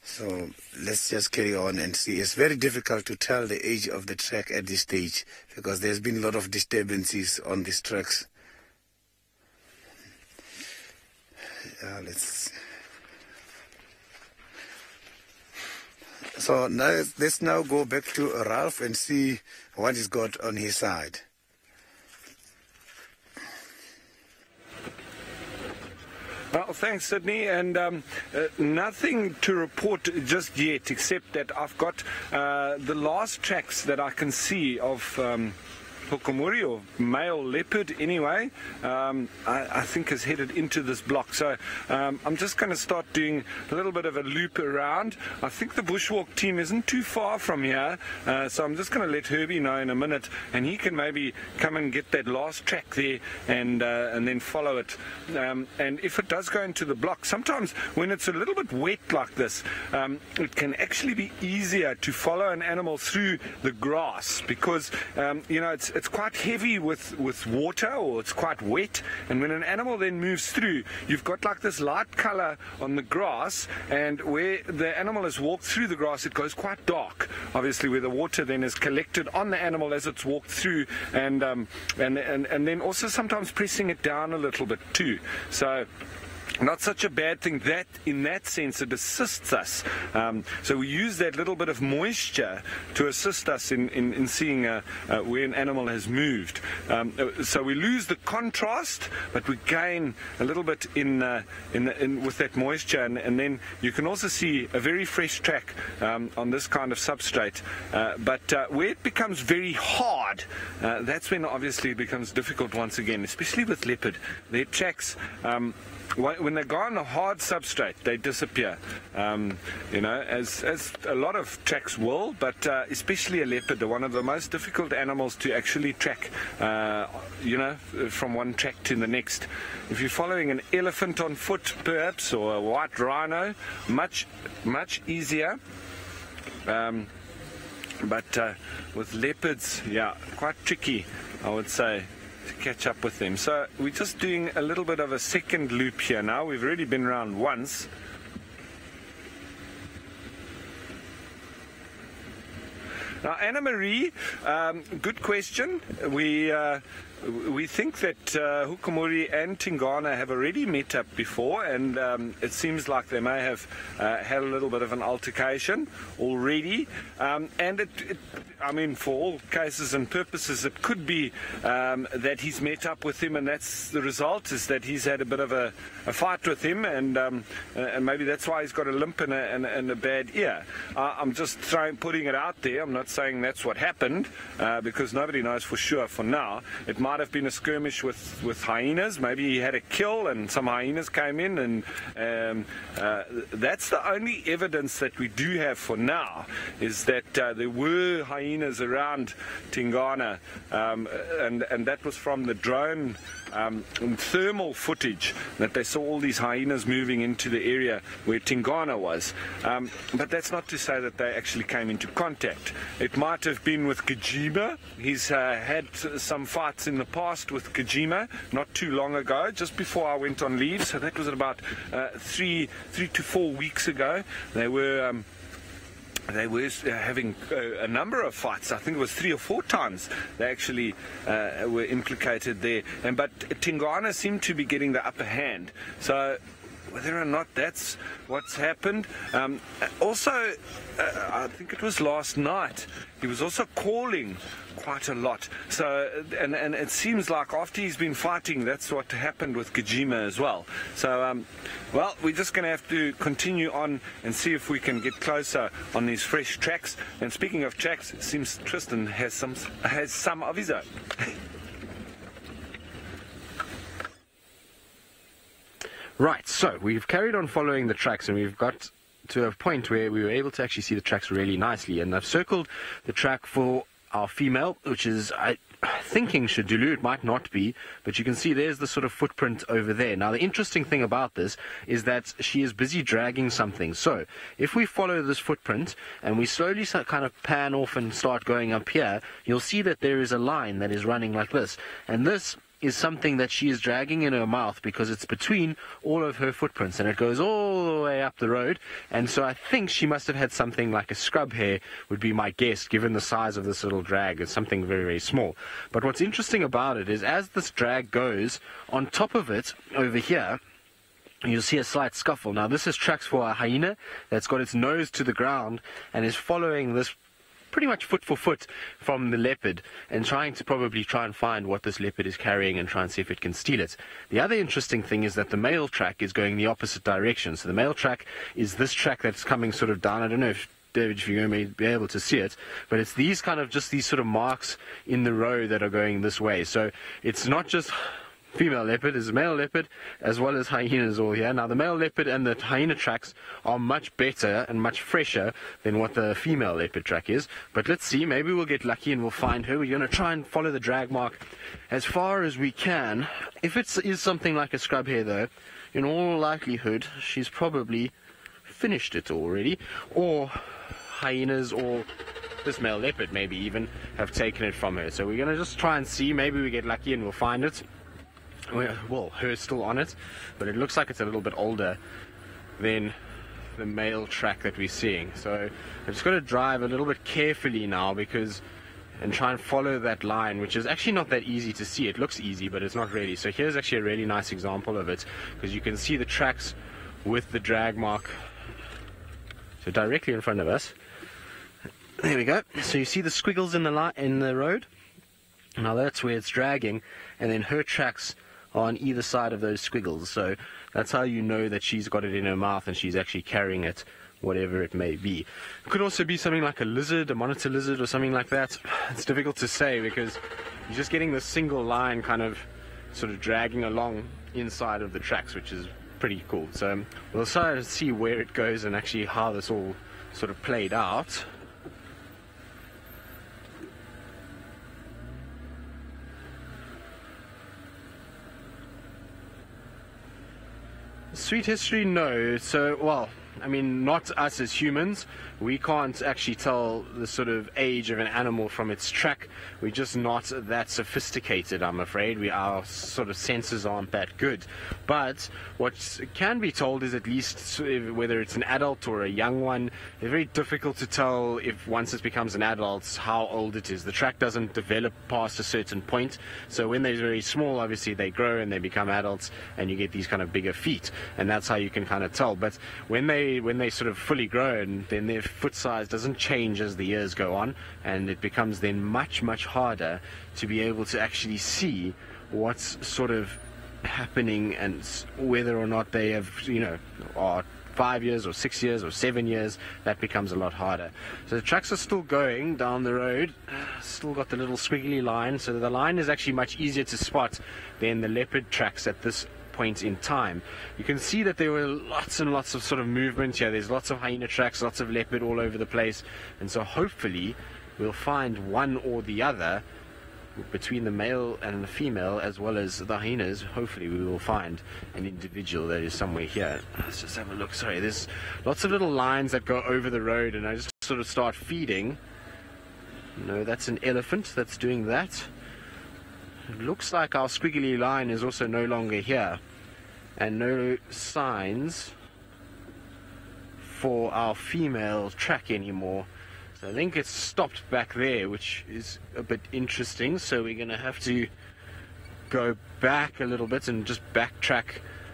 So let's just carry on and see. It's very difficult to tell the age of the track at this stage because there's been a lot of disturbances on these tracks. So now let's now go back to Ralph and see what he's got on his side. Well, thanks, Sydney, and nothing to report just yet, except that I've got the last tracks that I can see of hukumuri, or male leopard anyway, I think has headed into this block. So I'm just going to start doing a little bit of a loop around. I think the bushwalk team isn't too far from here, so I'm just going to let Herbie know in a minute, and he can maybe come and get that last track there and then follow it. And if it does go into the block, sometimes when it's a little bit wet like this, it can actually be easier to follow an animal through the grass, because it's quite heavy with water, or it's quite wet, and when an animal then moves through, you've got like this light color on the grass, and where the animal has walked through the grass, it goes quite dark, obviously, where the water then is collected on the animal as it's walked through, and then also sometimes pressing it down a little bit too. So not such a bad thing. That, in that sense, it assists us. So we use that little bit of moisture to assist us in seeing where an animal has moved. So we lose the contrast, but we gain a little bit in with that moisture, and then you can also see a very fresh track on this kind of substrate. But where it becomes very hard, that's when obviously it becomes difficult once again, especially with leopard. Their tracks, when they go on a hard substrate, they disappear, as a lot of tracks will, but especially a leopard, they're one of the most difficult animals to actually track, from one track to the next. If you're following an elephant on foot, perhaps, or a white rhino, much easier. But with leopards, yeah, quite tricky, I would say, to catch up with them. So we're just doing a little bit of a second loop here now. We've already been around once. Now, Anna Marie, good question. We think that Hukumuri and Tingana have already met up before, and it seems like they may have had a little bit of an altercation already. And I mean, for all cases and purposes, it could be that he's met up with him, and that's the result, is that he's had a bit of a fight with him, and maybe that's why he's got a limp and a bad ear. I'm just putting it out there. I'm not saying that's what happened, because nobody knows for sure for now. It might have been a skirmish with hyenas. Maybe he had a kill and some hyenas came in, and that's the only evidence that we do have for now, is that there were hyenas around Tingana, and that was from the drone thermal footage, that they saw all these hyenas moving into the area where Tingana was. But that's not to say that they actually came into contact. It might have been with Kajima. He's had some fights in the past with Kajima, not too long ago, just before I went on leave. So that was about 3 to 4 weeks ago. They were having a number of fights. I think it was 3 or 4 times they actually were implicated there. But Tingana seemed to be getting the upper hand. So whether or not that's what's happened. Also, I think it was last night, he was also calling quite a lot. So, and it seems like after he's been fighting, that's what happened with Kajima as well. So, well, we're just going to have to continue on and see if we can get closer on these fresh tracks. And speaking of tracks, it seems Tristan has some of his own. Right, so we've carried on following the tracks, and we've got to a point where we were able to actually see the tracks really nicely. And I've circled the track for our female, which is, I'm thinking, Shadulu. It might not be, but you can see there's the sort of footprint over there. Now, the interesting thing about this is that she is busy dragging something. So if we follow this footprint and we slowly kind of pan off and start going up here, you'll see that there is a line that is running like this. And this is something that she is dragging in her mouth, because it's between all of her footprints, and it goes all the way up the road. And so I think she must have had something like a scrub hair, would be my guess, given the size of this little drag. It's something very, very small. But what's interesting about it is, as this drag goes, on top of it, over here, you'll see a slight scuffle. Now, this is tracks for a hyena that's got its nose to the ground and is following this pretty much foot for foot from the leopard, and trying and find what this leopard is carrying and try and see if it can steal it. The other interesting thing is that the male track is going the opposite direction. So the male track is this track that's coming sort of down. I don't know if David, if you're going to be able to see it, but it's these kind of just these sort of marks in the road that are going this way. So it's not just female leopard, it's male leopard as well as hyenas all here. Now the male leopard and the hyena tracks are much better and much fresher than what the female leopard track is. But let's see, maybe we'll get lucky and we'll find her. We're going to try and follow the drag mark as far as we can. If it is something like a scrub hare though, in all likelihood she's probably finished it already, or hyenas or this male leopard maybe even have taken it from her. So we're going to just try and see, maybe we get lucky and we'll find it. Well, her's still on it, but it looks like it's a little bit older than the male track that we're seeing. So I'm just going to drive a little bit carefully now and try and follow that line, which is actually not that easy to see. It looks easy, but it's not really. So here's actually a really nice example of it, because you can see the tracks with the drag mark, so directly in front of us. There we go. So you see the squiggles in the road. Now that's where it's dragging, and then her tracks are on either side of those squiggles. So that's how you know that she's got it in her mouth and she's actually carrying it, whatever it may be. It could also be something like a lizard, a monitor lizard or something like that. It's difficult to say because you're just getting this single line kind of sort of dragging along inside of the tracks, which is pretty cool. So we'll try to see where it goes and actually how this all sort of played out. Sweet history, no. So, well, I mean, not us as humans. We can't actually tell the sort of age of an animal from its track. We're just not that sophisticated, I'm afraid. Our sort of senses aren't that good. But what can be told is at least whether it's an adult or a young one. It's very difficult to tell if once it becomes an adult how old it is. The track doesn't develop past a certain point. So when they're very small, obviously they grow and they become adults and you get these kind of bigger feet. And that's how you can kind of tell. But when they sort of fully grown, then their foot size doesn't change as the years go on, and it becomes then much harder to be able to actually see what's sort of happening and whether or not they have, are 5 years or 6 years or 7 years. That becomes a lot harder. So the tracks are still going down the road, still got the little squiggly line, so the line is actually much easier to spot than the leopard tracks at this point in time. You can see that there were lots and lots of sort of movement here. There's lots of hyena tracks, lots of leopard all over the place, and so hopefully we'll find one or the other between the male and the female, as well as the hyenas. Hopefully we will find an individual that is somewhere here. Let's just have a look. Sorry, there's lots of little lines that go over the road, and I just sort of start feeding. No, that's an elephant that's doing that. It looks like our squiggly line is also no longer here, and no signs for our female track anymore. So I think it's stopped back there, which is a bit interesting. So we're going to have to go back a little bit and just backtrack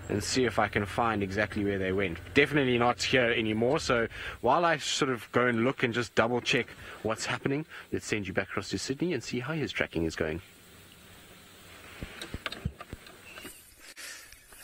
and see if I can find exactly where they went. Definitely not here anymore. So while I sort of go and look and just double check what's happening, let's send you back across to Sydney and see how his tracking is going.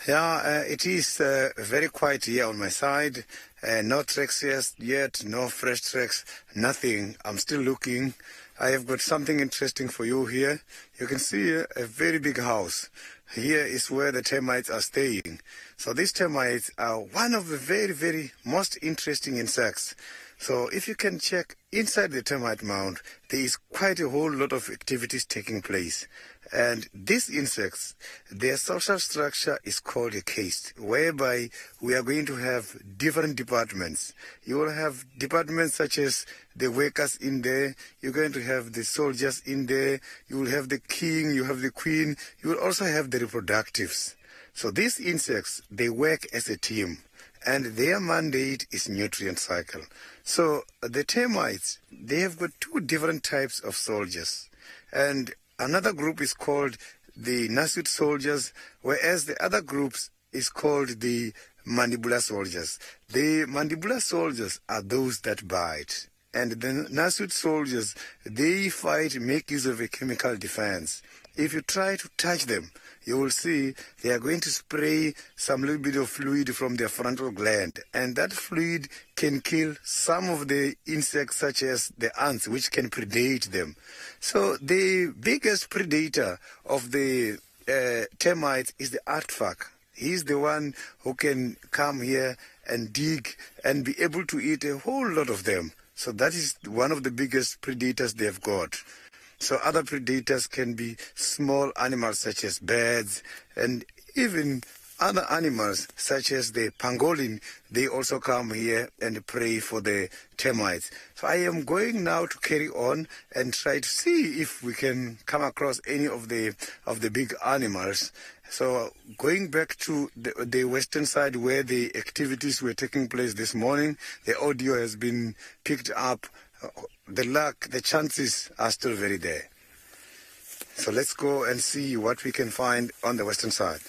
Yeah, it is very quiet here on my side. No tracks yet, no fresh tracks, nothing. I'm still looking. I have got something interesting for you here. You can see a very big house. Here is where the termites are staying. So these termites are one of the very most interesting insects. So if you can check inside the termite mound, there is quite a whole lot of activities taking place. And these insects, their social structure is called a caste, whereby we are going to have different departments. You will have departments such as the workers in there, you're going to have the soldiers in there, you will have the king, you have the queen, you will also have the reproductives. So these insects, they work as a team, and their mandate is nutrient cycle. So the termites, they have got two different types of soldiers. And another group is called the nursuit soldiers, whereas the other groups is called the mandibular soldiers. The mandibular soldiers are those that bite. And the nursuit soldiers, they fight, make use of a chemical defense. if you try to touch them, you will see they are going to spray some little bit of fluid from their frontal gland, and that fluid can kill some of the insects such as the ants, which can predate them. So the biggest predator of the termites is the artfuck. He's the one who can come here and dig and be able to eat a whole lot of them. So that is one of the biggest predators they've got. So other predators can be small animals such as birds, and even other animals such as the pangolin. They also come here and prey for the termites. So I am going now to carry on and try to see if we can come across any of the big animals. So going back to the western side where the activities were taking place this morning, the audio has been picked up. The chances are still very there. So let's go and see what we can find on the western side.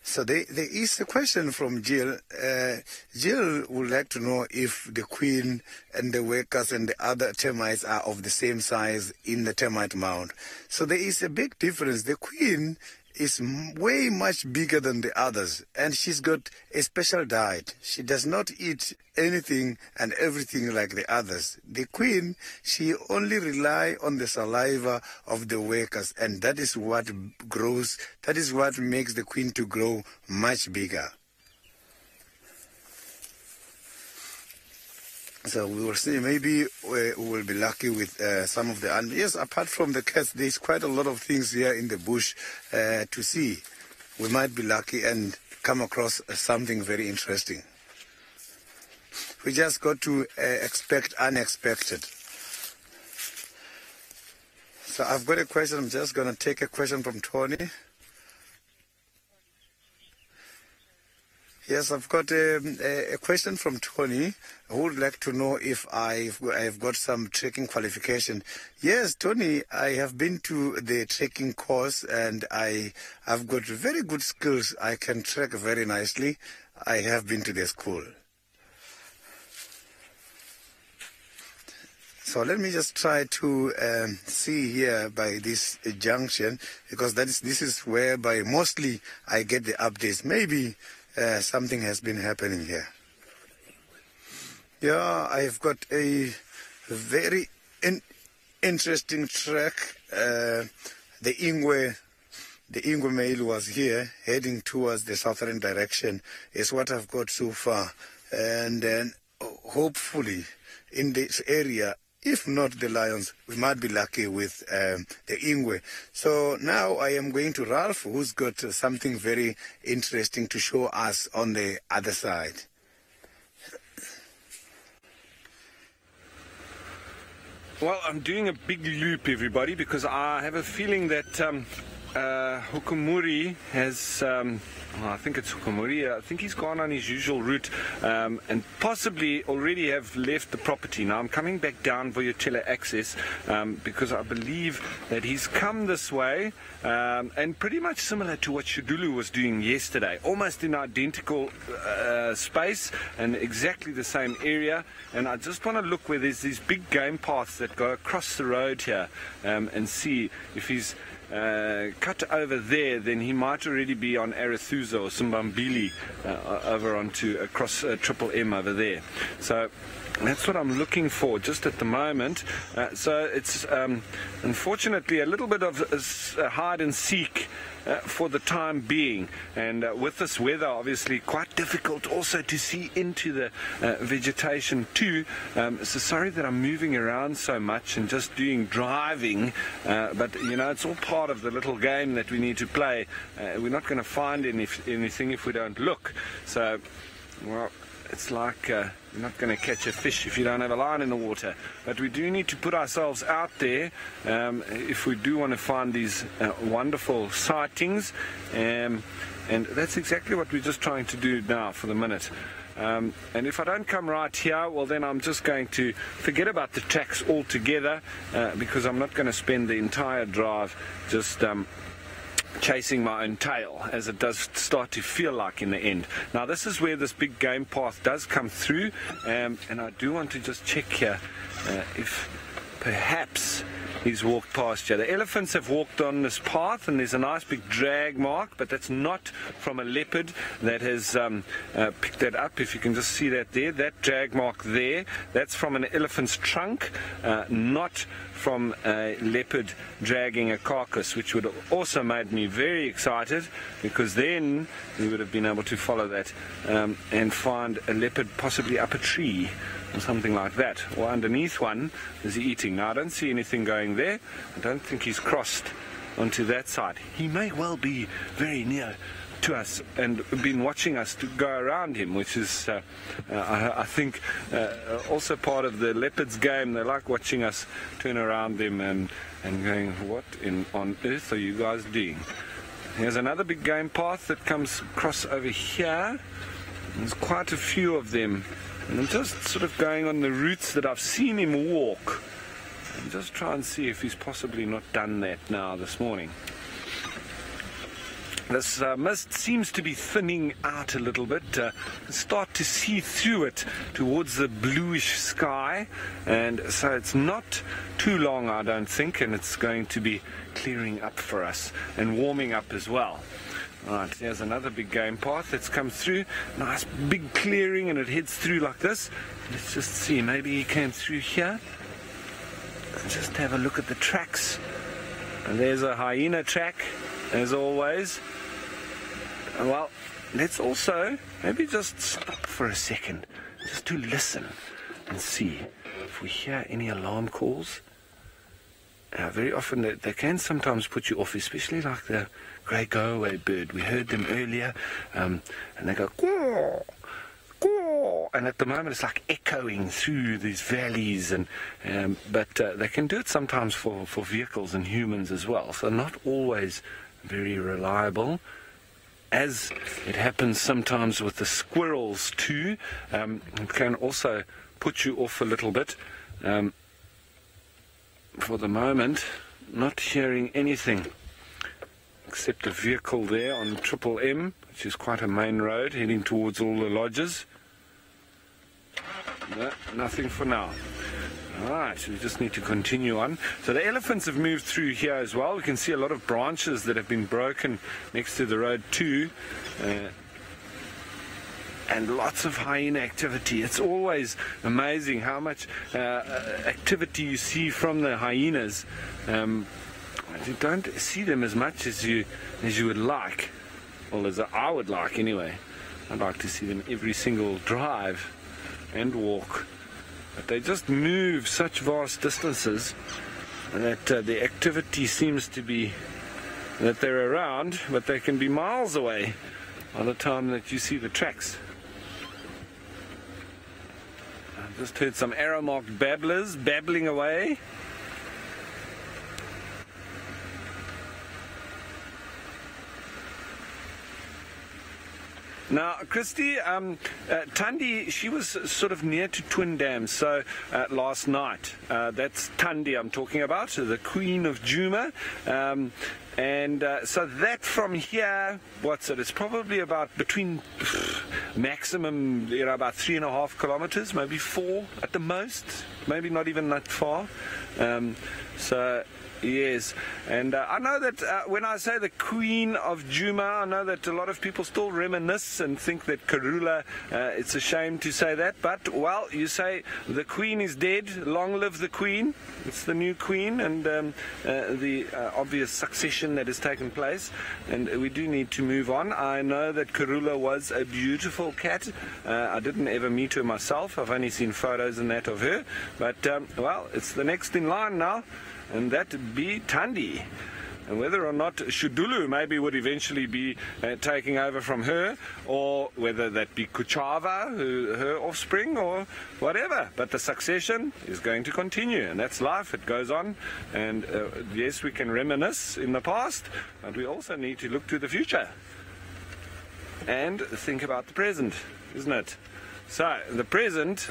So there is a question from Jill. Jill would like to know if the queen and the workers and the other termites are of the same size in the termite mound. So there is a big difference. The queen is way much bigger than the others, and she's got a special diet. She does not eat anything and everything like the others. The queen, she only rely on the saliva of the workers, and that is what grows, that is what makes the queen to grow much bigger. So we will see, maybe we will be lucky with some of the animals. Yes, apart from the cats, there's quite a lot of things here in the bush to see. We might be lucky and come across something very interesting. We just got to expect unexpected. So I've got a question. I'm just going to take a question from Tony. Yes, I've got a question from Tony who would like to know if I've got some trekking qualification. Yes, Tony, I have been to the trekking course and I've got very good skills. I can trek very nicely. I have been to the school. So let me just try to see here by this junction, because this is whereby mostly I get the updates. Maybe something has been happening here. Yeah, I've got a very interesting trek. The Ingwe mail was here, heading towards the southern direction, is what I've got so far. And then hopefully in this area, if not the lions, we might be lucky with the Ingwe. So now I am going to Ralph, who's got something very interesting to show us on the other side. Well, I'm doing a big loop, everybody, because I have a feeling that Hukumuri has... I think it's Hukumuri. I think he's gone on his usual route and possibly already have left the property. Now I'm coming back down via access because I believe that he's come this way and pretty much similar to what Shudulu was doing yesterday, almost in identical space and exactly the same area. And I just want to look where there's these big game paths that go across the road here and see if he's cut over there, then he might already be on Arathusa or Simbambili over onto across Triple M over there. So that's what I'm looking for just at the moment. So it's unfortunately a little bit of hide and seek for the time being, and with this weather obviously quite difficult also to see into the vegetation too. So sorry that I'm moving around so much and just doing driving, but you know, it's all part of the little game that we need to play. We're not going to find anything if we don't look. So, well, it's like you're not going to catch a fish if you don't have a line in the water. But we do need to put ourselves out there if we do want to find these wonderful sightings. And that's exactly what we're just trying to do now for the minute. And if I don't come right here, well then I'm just going to forget about the tracks altogether because I'm not going to spend the entire drive just chasing my own tail, as it does start to feel like in the end. Now this is where this big game path does come through, and I do want to just check here if perhaps he's walked past here. The elephants have walked on this path, and there's a nice big drag mark, but that's not from a leopard that has picked that up. If you can just see that there, that drag mark there, that's from an elephant's trunk, not from a leopard dragging a carcass, which would have also made me very excited, because then we would have been able to follow that and find a leopard possibly up a tree or something like that, or underneath one is he eating. Now I don't see anything going there. I don't think he's crossed onto that side. He may well be very near to us and been watching us to go around him, which is I think also part of the leopard's game. They like watching us turn around them and going, what on earth are you guys doing? Here's another big game path that comes across over here. There's quite a few of them, and I'm just sort of going on the routes that I've seen him walk and just try and see if he's possibly not done that now this morning. This mist seems to be thinning out a little bit. Start to see through it towards the bluish sky, and so it's not too long, I don't think, and it's going to be clearing up for us and warming up as well. Right, there's another big game path that's come through. Nice big clearing, and it heads through like this. Let's just see, maybe he came through here. And just have a look at the tracks. And there's a hyena track, as always. Well, let's also maybe just stop for a second, just to listen and see if we hear any alarm calls. Very often they can sometimes put you off, especially like the grey go-away bird. We heard them earlier, and they go caw, caw, and at the moment it's like echoing through these valleys, and but they can do it sometimes for vehicles and humans as well, so not always very reliable, as it happens sometimes with the squirrels too. It can also put you off a little bit. For the moment, not hearing anything except a vehicle there on Triple M, which is quite a main road heading towards all the lodges. No, nothing for now. Alright, we just need to continue on. So the elephants have moved through here as well. We can see a lot of branches that have been broken next to the road too. And lots of hyena activity. It's always amazing how much activity you see from the hyenas. You don't see them as much as you would like, well, as I would like anyway. I'd like to see them every single drive and walk, but they just move such vast distances that the activity seems to be that they're around, but they can be miles away by the time that you see the tracks. I've just heard some arrow-marked babblers babbling away. Now, Christy, Thandi, she was sort of near to Twin Dam, so last night. That's Thandi I'm talking about, the Queen of Djuma. So that from here, what's it? It's probably about between maximum, about 3.5 kilometers, maybe 4 at the most, maybe not even that far. So yes, and I know that when I say the Queen of Djuma, I know that a lot of people still reminisce and think that Karula, it's a shame to say that, but, well, you say the Queen is dead, long live the Queen. It's the new Queen, and the obvious succession that has taken place, and we do need to move on. I know that Karula was a beautiful cat. I didn't ever meet her myself. I've only seen photos and that of her, but, well, it's the next in line now, and that would be Thandi. And whether or not Shudulu maybe would eventually be taking over from her, or whether that be Kuchava, her offspring, or whatever. But the succession is going to continue, and that's life. It goes on. And yes, we can reminisce in the past, but we also need to look to the future and think about the present, isn't it? So the present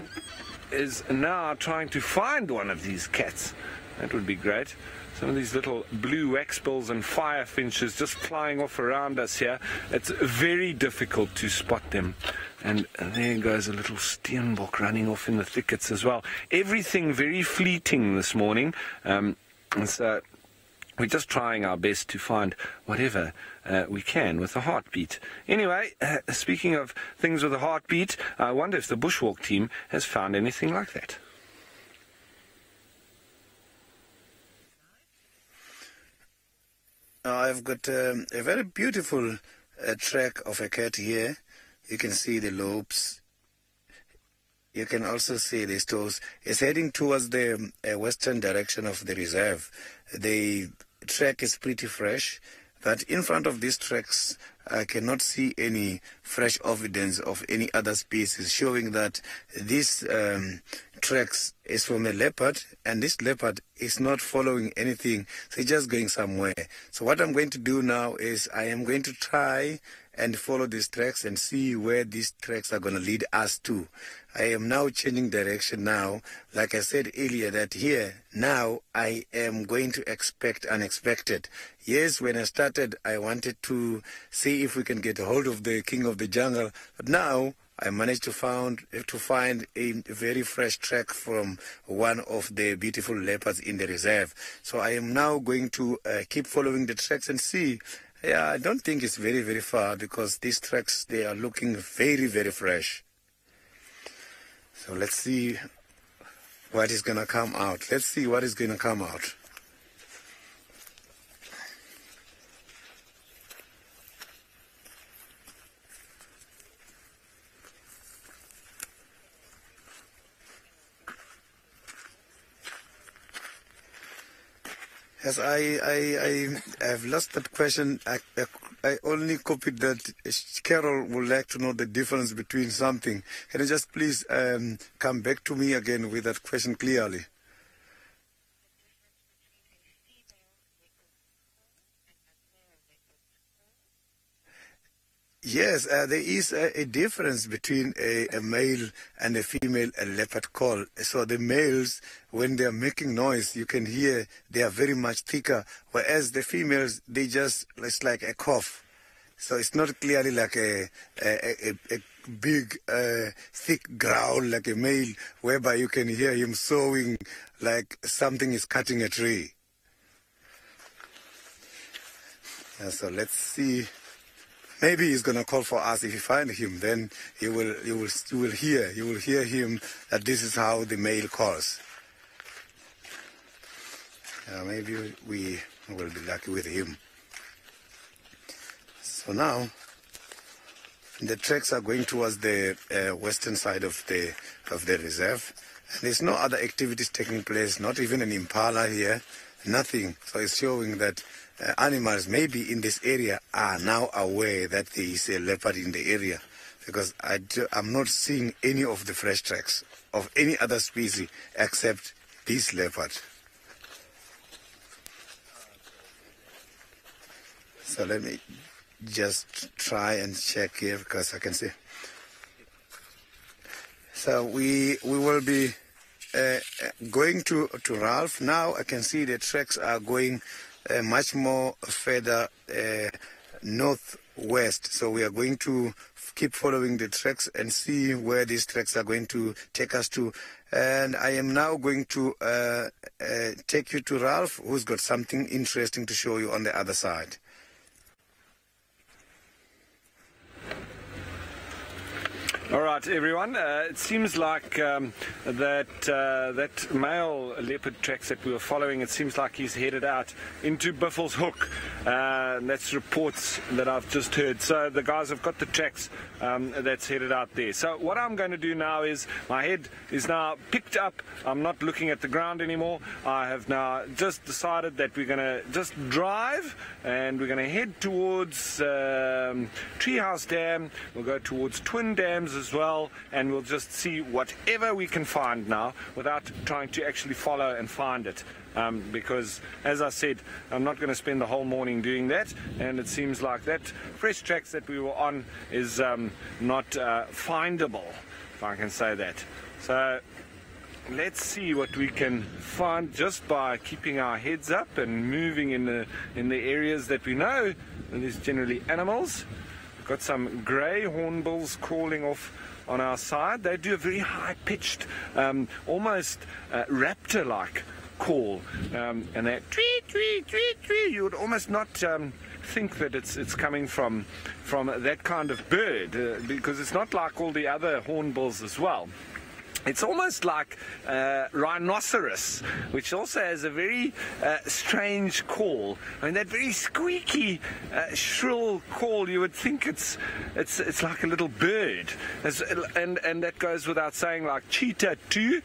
is now trying to find one of these cats. That would be great. Some of these little blue waxbills and firefinches just flying off around us here. It's very difficult to spot them. And there goes a little steenbok running off in the thickets as well. Everything very fleeting this morning. And so we're just trying our best to find whatever we can with a heartbeat. Anyway, speaking of things with a heartbeat, I wonder if the bushwalk team has found anything like that. I've got a very beautiful track of a cat here. You can see the lobes. You can also see the toes. It's heading towards the western direction of the reserve. The track is pretty fresh, but in front of these tracks, I cannot see any fresh evidence of any other species, showing that this tracks is from a leopard, and this leopard is not following anything, so it's just going somewhere. So what I'm going to do now is I am going to try and follow these tracks and see where these tracks are going to lead us to. I am now changing direction now. Like I said earlier, that here now I am going to expect unexpected. Yes, when I started, I wanted to see if we can get a hold of the king of the jungle, but now I managed to find a very fresh track from one of the beautiful leopards in the reserve. So I am now going to keep following the tracks and see. Yeah, I don't think it's very, very far, because these tracks, they are looking very, very fresh. So let's see what is going to come out. Let's see what is going to come out. Yes, I've lost that question. I only copied that Carol would like to know the difference between something. Can you just please come back to me again with that question clearly? Yes, there is a difference between a male and a female leopard call. So the males, when they are making noise, you can hear they are very much thicker, whereas the females, it's like a cough. So it's not clearly like a big, thick growl like a male, whereby you can hear him sawing like something is cutting a tree. So let's see. Maybe he's going to call for us. If you find him, then you will hear him that this is how the male calls. Maybe we will be lucky with him. So now the tracks are going towards the western side of the reserve. And there's no other activities taking place, not even an impala here, nothing. So it's showing that animals maybe in this area are now aware that there is a leopard in the area, because I'm not seeing any of the fresh tracks of any other species except this leopard. So let me just try and check here, because I can see. So we will be going to Ralph. Now I can see the tracks are going much more further northwest. So we are going to keep following the tracks and see where these tracks are going to take us to. And I am now going to take you to Ralph, who's got something interesting to show you on the other side. All right, everyone. It seems like that male leopard tracks that we were following, it seems like he's headed out into Biffel's Hook. That's reports that I've just heard. So the guys have got the tracks that's headed out there. So what I'm going to do now is my head is now picked up. I'm not looking at the ground anymore. I have now just decided that we're going to just drive, and we're going to head towards Treehouse Dam. We'll go towards Twin Dams as well, and we'll just see whatever we can find now without trying to actually follow and find it. Because, as I said, I'm not going to spend the whole morning doing that, and it seems like that fresh tracks that we were on is not findable, if I can say that. So let's see what we can find just by keeping our heads up and moving in the areas that we know. And there's generally animals. We've got some grey hornbills calling off on our side. They do a very high-pitched, almost raptor-like call, and that tweet, tweet, tweet, tweet. You would almost not think that it's coming from that kind of bird, because it's not like all the other hornbills as well. It's almost like rhinoceros, which also has a very strange call. I mean, that very squeaky, shrill call. You would think it's like a little bird, and that goes without saying. Like cheetah too.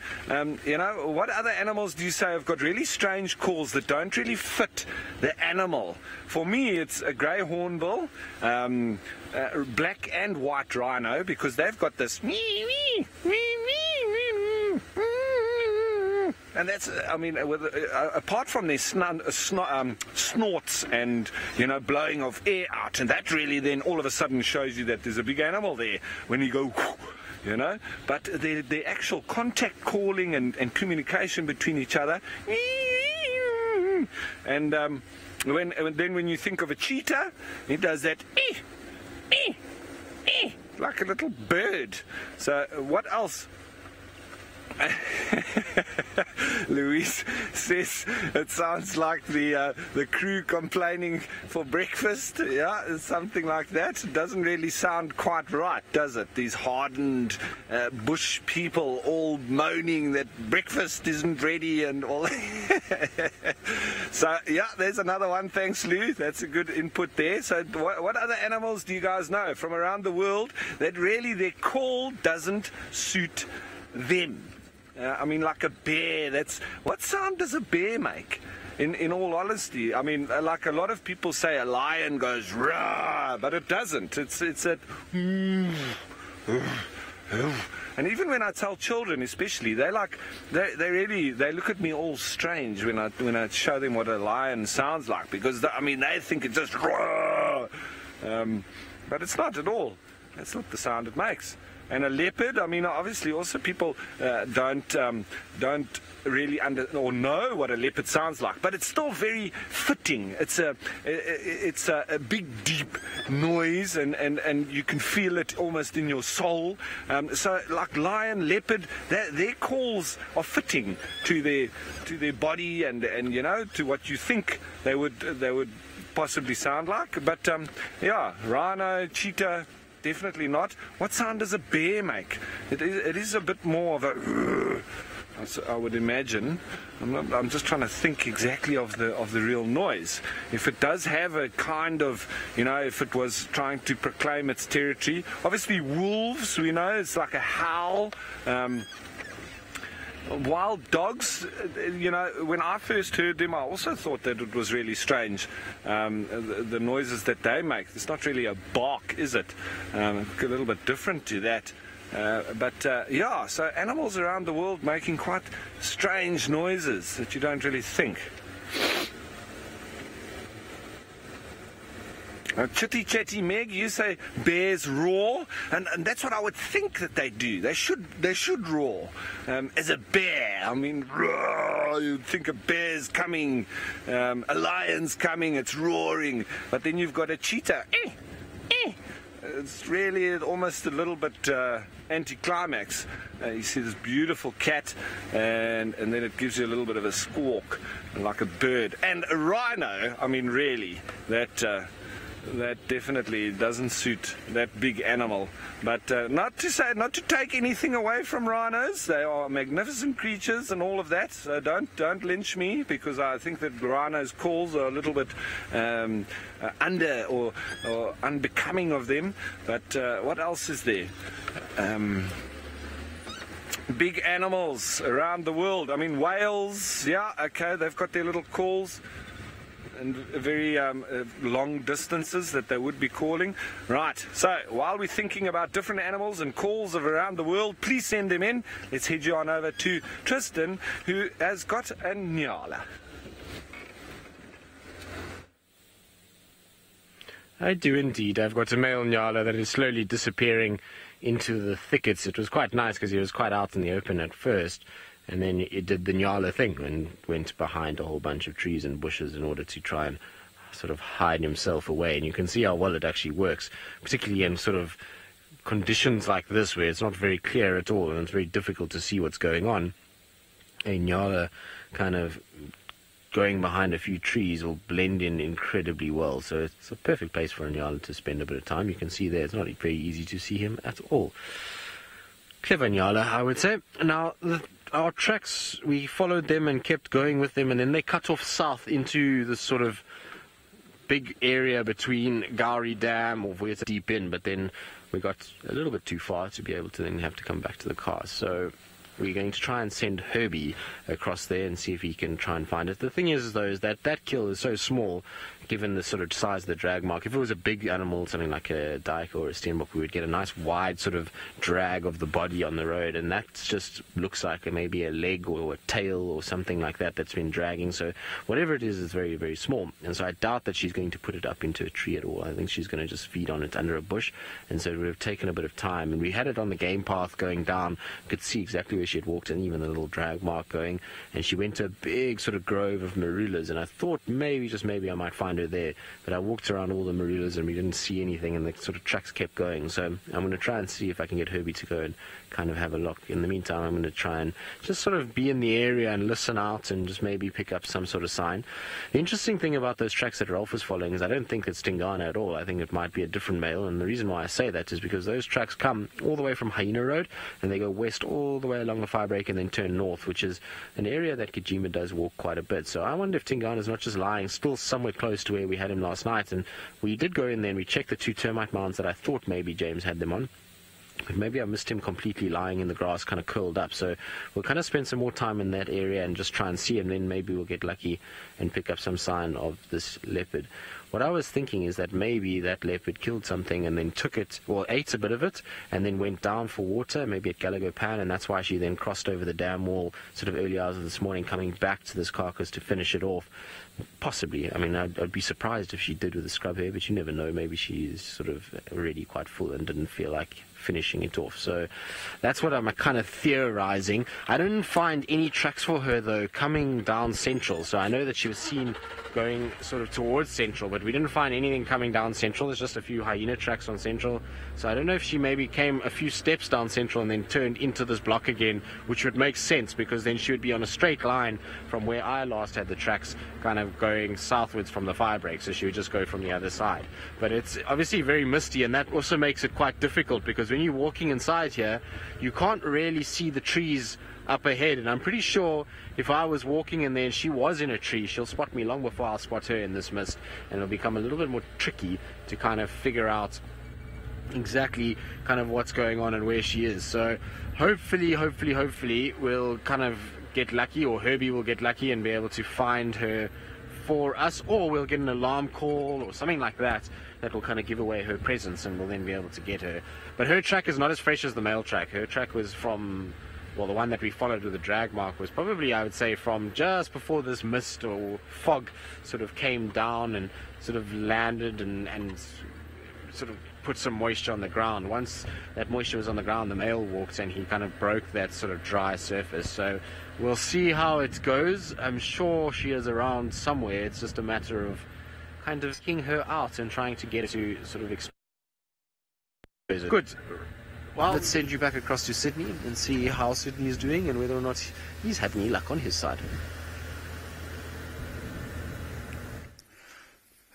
You know, what other animals do you say have got really strange calls that don't really fit the animal? For me, it's a grey hornbill, black and white rhino, because they've got this mee mee mee mee. And that's, I mean, apart from their snorts and, you know, blowing of air out, and that really then all of a sudden shows you that there's a big animal there when you go, you know. But the actual contact calling and communication between each other, and when you think of a cheetah, it does that, like a little bird. So what else? Louise says it sounds like the crew complaining for breakfast. Yeah, something like that. It doesn't really sound quite right, does it? These hardened bush people all moaning that breakfast isn't ready and all. So yeah, there's another one. Thanks, Lou. That's a good input there. So what other animals do you guys know from around the world that really their call doesn't suit them? I mean, like a bear. What sound does a bear make? In all honesty, I mean, like a lot of people say, a lion goes rah, but it doesn't. It's that. And even when I tell children, especially, they look at me all strange when I show them what a lion sounds like, because I mean they think it just rah, but it's not at all. That's not the sound it makes. And a leopard, I mean, obviously also people don't really know what a leopard sounds like, but it's still very fitting. It's a big, deep noise, and you can feel it almost in your soul. So like lion, leopard, their calls are fitting to their body and you know, to what you think they would possibly sound like. But yeah, rhino, cheetah, definitely not. What sound does a bear make? It is a bit more of a, I would imagine. I'm just trying to think exactly of the real noise. If it does have a kind of, you know, if it was trying to proclaim its territory. Obviously wolves, we know, it's like a howl. Wild dogs, you know, when I first heard them, I also thought that it was really strange, the noises that they make. It's not really a bark, is it? A little bit different to that. But yeah, so animals around the world making quite strange noises that you don't really think. Chitty Chatty Meg, you say bears roar, and that's what I would think that they do. They should roar as a bear. I mean, roar, you'd think a bear's coming, a lion's coming, it's roaring. But then you've got a cheetah. It's really almost a little bit anticlimax. You see this beautiful cat, and then it gives you a little bit of a squawk, like a bird. And a rhino, I mean, really, that definitely doesn't suit that big animal. But not to take anything away from rhinos. They are magnificent creatures and all of that. So don't lynch me, because I think that rhinos' calls are a little bit under or unbecoming of them. But what else is there? Big animals around the world. I mean, whales. Yeah, okay, they've got their little calls. And very long distances that they would be calling. Right, so while we're thinking about different animals and calls of around the world, please send them in. Let's head you on over to Tristan, who has got a nyala. I do indeed. I've got a male nyala that is slowly disappearing into the thickets. It was quite nice because he was quite out in the open at first, and then it did the Nyala thing and went behind a whole bunch of trees and bushes in order to try and sort of hide himself away. And you can see how well it actually works, particularly in sort of conditions like this where it's not very clear at all and it's very difficult to see what's going on. A Nyala kind of going behind a few trees will blend in incredibly well. So it's a perfect place for a Nyala to spend a bit of time. You can see there it's not very easy to see him at all. Clever Nyala, I would say. Now, our tracks, we followed them and kept going with them, and then they cut off south into this sort of big area between Gowrie Dam, or where it's deep in, but then we got a little bit too far to be able to then have to come back to the car. So we're going to try and send Herbie across there and see if he can try and find it. The thing is, though, is that kill is so small, given the sort of size of the drag mark. If it was a big animal, something like a dyke or a steenbok, we would get a nice wide sort of drag of the body on the road, and that just looks like maybe a leg or a tail or something like that that's been dragging. So whatever it is very, very small. And so I doubt that she's going to put it up into a tree at all. I think she's going to just feed on it under a bush, and so it would have taken a bit of time. And we had it on the game path going down. You could see exactly where she had walked, and even the little drag mark going, and she went to a big sort of grove of marulas, and I thought maybe, just maybe, I might find her there, but I walked around all the marulas and we didn't see anything, and the sort of tracks kept going. So I'm going to try and see if I can get Herbie to go and kind of have a look. In the meantime, I'm going to try and just sort of be in the area and listen out and just maybe pick up some sort of sign. The interesting thing about those tracks that Rolf was following is I don't think it's Tingana at all. I think it might be a different male, and the reason why I say that is because those tracks come all the way from Hyena Road and they go west all the way along the firebreak and then turn north, which is an area that Kajima does walk quite a bit. So I wonder if Tingana is not just lying still somewhere close to where we had him last night. And we did go in there and we checked the 2 termite mounds that I thought maybe James had them on. But maybe I missed him completely lying in the grass, kind of curled up. So we'll kind of spend some more time in that area and just try and see him. Then maybe we'll get lucky and pick up some sign of this leopard. What I was thinking is that maybe that leopard killed something and then took it, or ate a bit of it, and then went down for water, maybe at Gallagher Pan, and that's why she then crossed over the dam wall sort of early hours of this morning, coming back to this carcass to finish it off. Possibly. I mean, I'd be surprised if she did with the scrub hair, but you never know. Maybe she's sort of already quite full and didn't feel like finishing it off. So that's what I'm kind of theorizing. I didn't find any tracks for her, though, coming down Central. So I know that she was seen going sort of towards Central, but we didn't find anything coming down Central. There's just a few hyena tracks on Central. So I don't know if she maybe came a few steps down Central and then turned into this block again, which would make sense because then she would be on a straight line from where I last had the tracks, kind of going southwards from the firebreak. So she would just go from the other side. But it's obviously very misty, and that also makes it quite difficult because when you're walking inside here, you can't really see the trees up ahead, and I'm pretty sure if I was walking in there and she was in a tree, she'll spot me long before I'll spot her in this mist, and it'll become a little bit more tricky to kind of figure out exactly kind of what's going on and where she is. So hopefully we'll kind of get lucky, or Herbie will get lucky and be able to find her for us, or we'll get an alarm call or something like that that will kind of give away her presence, and we'll then be able to get her. But her track is not as fresh as the male track. Her track was from, well, the one that we followed with the drag mark was probably, I would say, from just before this mist or fog sort of came down and sort of landed and sort of put some moisture on the ground. Once that moisture was on the ground, the male walked and he kind of broke that sort of dry surface. So we'll see how it goes. I'm sure she is around somewhere. It's just a matter of kind of seeking her out and trying to get her to sort of expose it. Good. Well, let's send you back across to Sydney and see how Sydney is doing and whether or not he's had any luck on his side.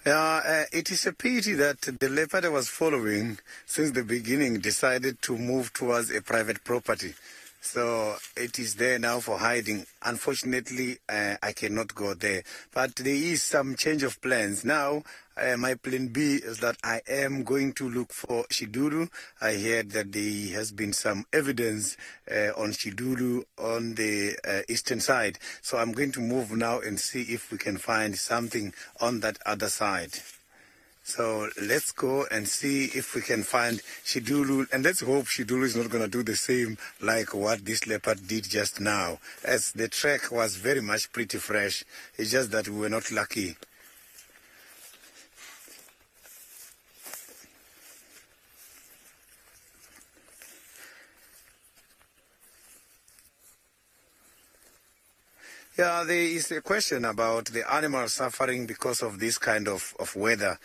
Yeah, it is a pity that the leopard I was following since the beginning decided to move towards a private property. So it is there now for hiding. Unfortunately, I cannot go there. But there is some change of plans. Now, my plan B is that I am going to look for Shiduru. I heard that there has been some evidence on Shiduru on the eastern side. So I'm going to move now and see if we can find something on that other side. So let's go and see if we can find Shidulu, and let's hope Shidulu is not going to do the same like what this leopard did just now, as the track was very much pretty fresh. It's just that we were not lucky. Yeah, there is a question about the animals suffering because of this kind of weather.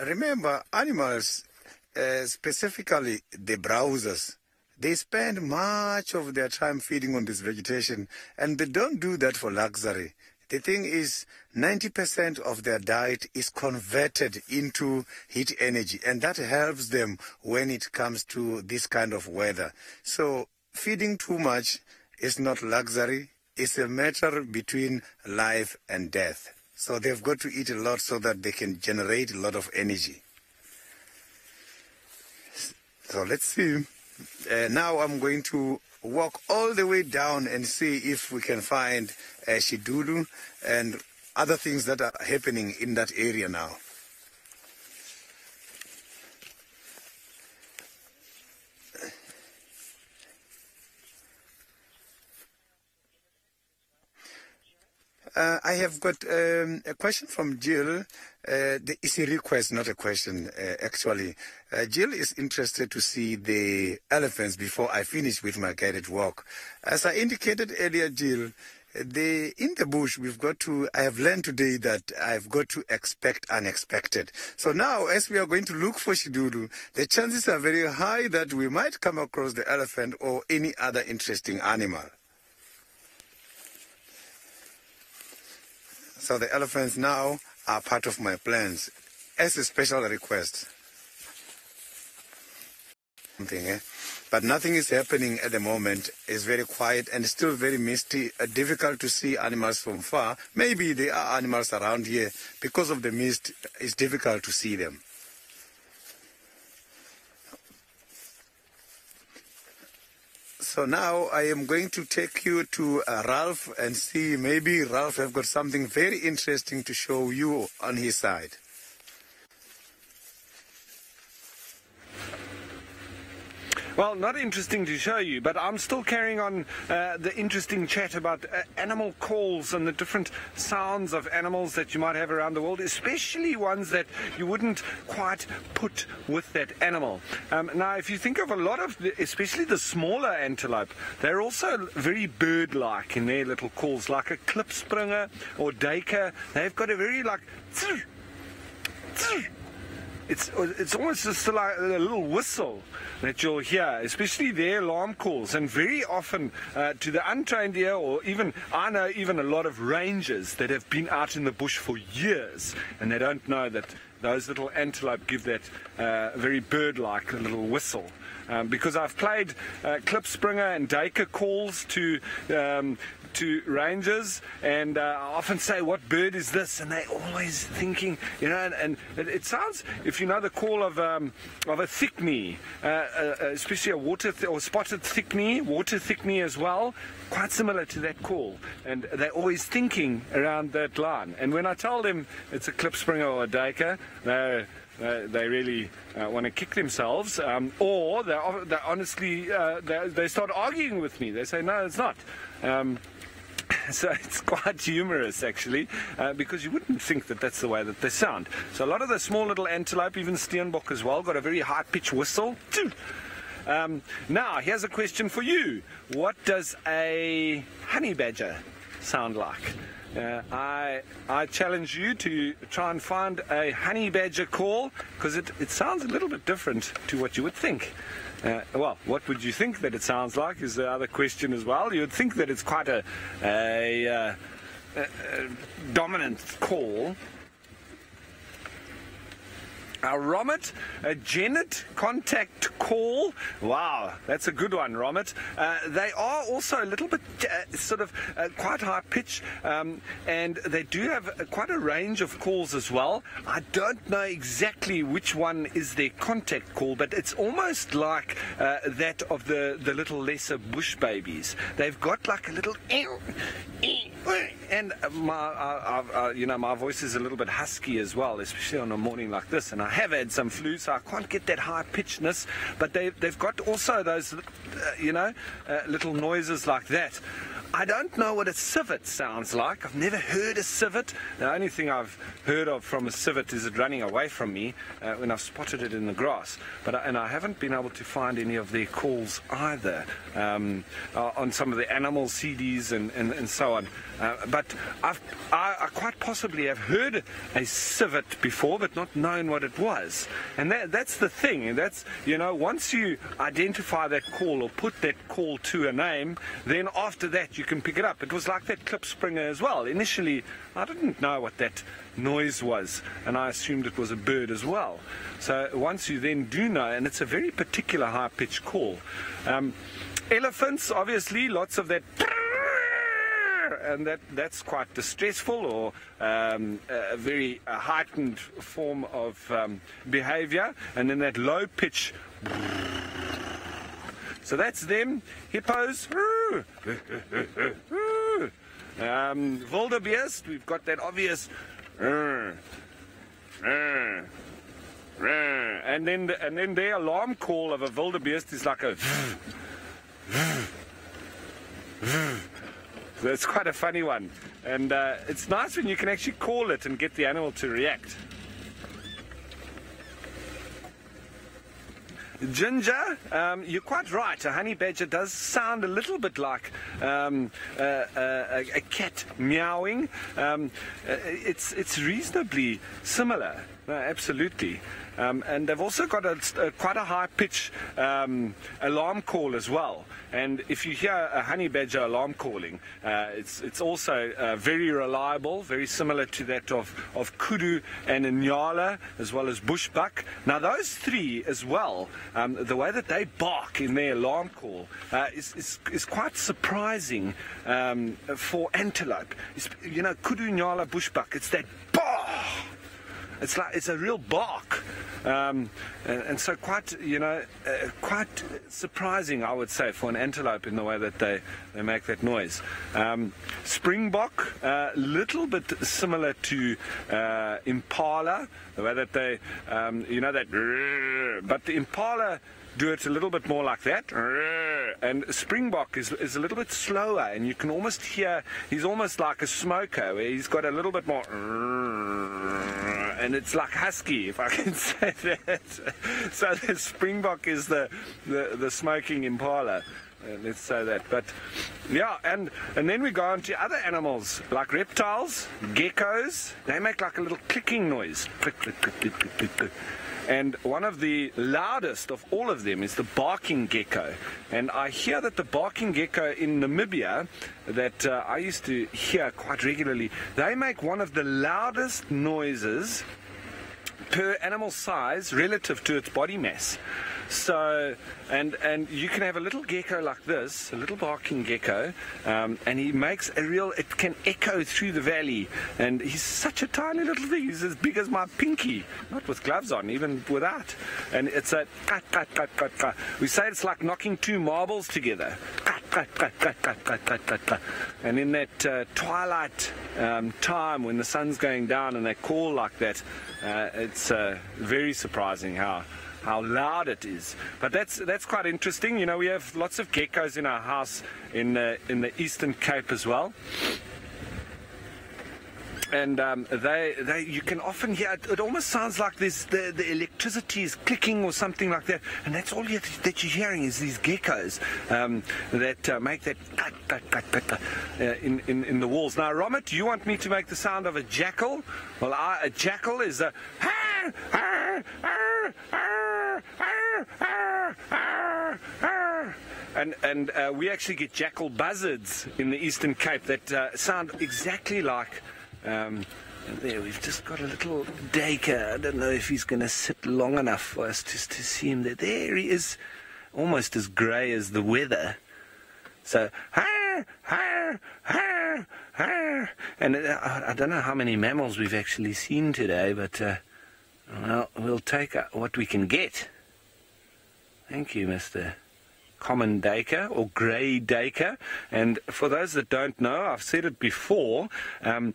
Remember, animals, specifically the browsers, they spend much of their time feeding on this vegetation, and they don't do that for luxury. The thing is, 90% of their diet is converted into heat energy, and that helps them when it comes to this kind of weather. So feeding too much is not luxury. It's a matter between life and death. So they've got to eat a lot so that they can generate a lot of energy. So let's see. Now I'm going to walk all the way down and see if we can find Shidudu and other things that are happening in that area now. I have got a question from Jill. It's a request, not a question, actually. Jill is interested to see the elephants before I finish with my guided walk. As I indicated earlier, Jill, in the bush, I have learned today that I've got to expect unexpected. So now, as we are going to look for Shidudu, the chances are very high that we might come across the elephant or any other interesting animal. So the elephants now are part of my plans as a special request. But nothing is happening at the moment. It's very quiet and still very misty, difficult to see animals from far. Maybe there are animals around here. Because of the mist, it's difficult to see them. So now I am going to take you to Ralph and see, maybe Ralph have got something very interesting to show you on his side. Well, not interesting to show you, but I'm still carrying on the interesting chat about animal calls and the different sounds of animals that you might have around the world, especially ones that you wouldn't quite put with that animal. Now, if you think of a lot of, especially the smaller antelope, they're also very bird-like in their little calls, like a klipspringer or duiker. They've got a very like... It's almost just like a little whistle that you'll hear, especially their alarm calls. And very often to the untrained ear, or even, I know even a lot of rangers that have been out in the bush for years and they don't know that those little antelope give that very bird-like little whistle. Because I've played klipspringer and duiker calls to rangers, and I often say, what bird is this? And they're always thinking, you know, and it sounds, if you know the call of a thickney, especially a or spotted thickney, water thickney as well, quite similar to that call. And they're always thinking around that line. And when I tell them it's a klipspringer or a duiker, they really want to kick themselves, or they honestly they start arguing with me. They say, no, it's not. So it's quite humorous, actually, because you wouldn't think that that's the way that they sound. So a lot of the small little antelope, even steenbok as well, got a very high-pitched whistle. Now, here's a question for you. What does a honey badger sound like? I challenge you to try and find a honey badger call, because it sounds a little bit different to what you would think. Well, what would you think that it sounds like is the other question as well. You would think that it's quite a dominant call. A Rommet, a Genet contact call. Wow, that's a good one, Rommet. They are also a little bit sort of quite high pitch, and they do have quite a range of calls as well. I don't know exactly which one is their contact call, but it's almost like that of the little lesser bush babies. They've got like a little and my voice is a little bit husky as well, especially on a morning like this, and I have had some flu, so I can't get that high pitchedness, but they've got also those little noises like that. I don't know what a civet sounds like. I've never heard a civet. The only thing I've heard of from a civet is it running away from me when I've spotted it in the grass. And I haven't been able to find any of their calls either on some of the animal CDs and so on. But I quite possibly have heard a civet before, but not known what it was. And that's the thing. That's, you know, once you identify that call or put that call to a name, then after that you can pick it up. It was like that klipspringer as well. Initially, I didn't know what that noise was, and I assumed it was a bird as well. So once you then do know, and it's a very particular high-pitched call. Elephants, obviously, lots of that, and that's quite distressful or a very heightened form of behavior. And then that low pitch. So that's them. Hippos. Wildebeest, we've got that obvious. And then the alarm call of a wildebeest is like a. So it's quite a funny one, and it's nice when you can actually call it and get the animal to react. Ginger, you're quite right. A honey badger does sound a little bit like a cat meowing. It's reasonably similar, absolutely. And they've also got quite a high pitch alarm call as well. And if you hear a honey badger alarm calling, it's also very reliable, very similar to that of kudu and nyala, as well as bushbuck. Now those three as well, the way that they bark in their alarm call is quite surprising for antelope. You know, kudu, nyala, bushbuck, it's that bah! It's a real bark, and so quite, you know, quite surprising, I would say, for an antelope in the way that they make that noise. Springbok, a little bit similar to impala, the way that they, you know, that, but the impala do it a little bit more like that, and Springbok is a little bit slower, and you can almost hear, he's almost like a smoker, where he's got a little bit more, and it's like husky, if I can say that. So the Springbok is the smoking impala. Let's say that. But yeah, and then we go on to other animals like reptiles, geckos. They make like a little clicking noise. Click, click, click, click, click, click, click. And one of the loudest of all of them is the barking gecko. And I hear that the barking gecko in Namibia, that I used to hear quite regularly, they make one of the loudest noises per animal size relative to its body mass. So, and you can have a little gecko like this, a little barking gecko, and he makes a real, it can echo through the valley, and he's such a tiny little thing, he's as big as my pinky, not with gloves on, even without, and it's a cut, cut, cut, cut, cut. We say it's like knocking two marbles together, cut, cut, cut, cut, cut, cut, cut, cut, cut. And in that twilight time when the sun's going down and they call like that, it's very surprising how loud it is. But that's quite interesting. You know, we have lots of geckos in our house in the Eastern Cape as well. And you can often hear, it almost sounds like the electricity is clicking or something like that, and that's all that you're hearing is these geckos that make that cut, cut, cut, cut, cut, in the walls. Now, Romit, do you want me to make the sound of a jackal? Well, a jackal is a and we actually get jackal buzzards in the Eastern Cape that sound exactly like. And there we've just got a little duiker. I don't know if he's going to sit long enough for us just to see him. There he is, almost as grey as the weather. So, and I don't know how many mammals we've actually seen today, but well, we'll take what we can get. Thank you, Mr. Common duiker or grey duiker. And for those that don't know, I've said it before, and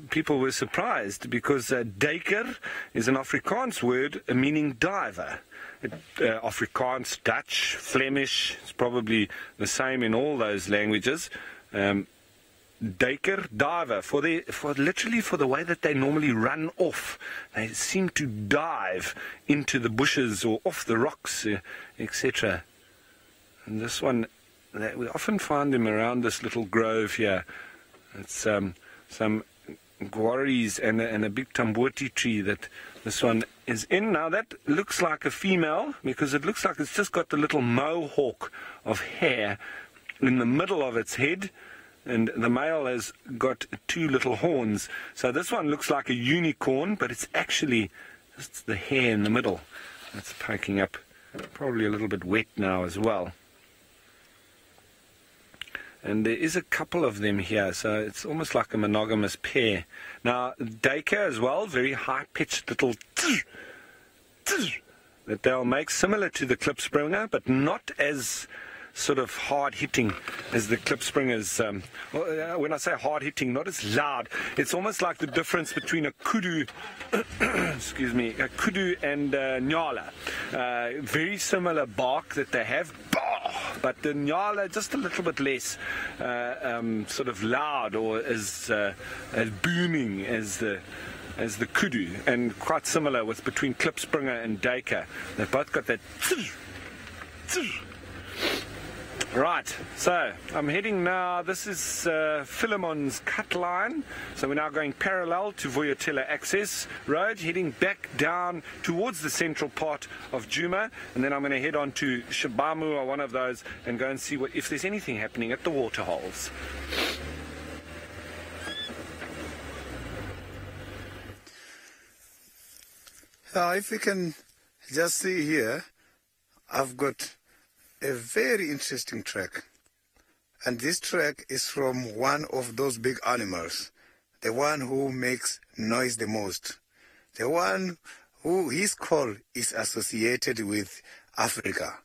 people were surprised because duiker is an Afrikaans word meaning diver. Afrikaans, Dutch, Flemish, it's probably the same in all those languages. Duiker, diver, for literally for the way that they normally run off. They seem to dive into the bushes or off the rocks, etc. And this one, we often find them around this little grove here. It's some guaris and a big tamboti tree that this one is in. Now that looks like a female because it looks like it's just got the little mohawk of hair in the middle of its head. And the male has got 2 little horns. So this one looks like a unicorn, but it's actually just the hair in the middle that's poking up. Probably a little bit wet now as well. And there is a couple of them here, so it's almost like a monogamous pair. Now, duiker as well, very high-pitched little that they'll make, similar to the klipspringer, but not as sort of hard-hitting as the klipspringers. When I say hard-hitting, not as loud. It's almost like the difference between a kudu, excuse me, a kudu and nyala. Very similar bark that they have, but the nyala just a little bit less sort of loud or as booming as the kudu, and quite similar with between klipspringer and duiker. They've both got that. Right, so I'm heading now, this is Philemon's cut line, so we're now going parallel to Vuyatela Access Road, heading back down towards the central part of Djuma, and then I'm going to head on to Shabamu or one of those and go and see if there's anything happening at the waterholes. If you can just see here, I've got a very interesting track, and this track is from one of those big animals, the one who makes noise the most, the one who his call is associated with Africa.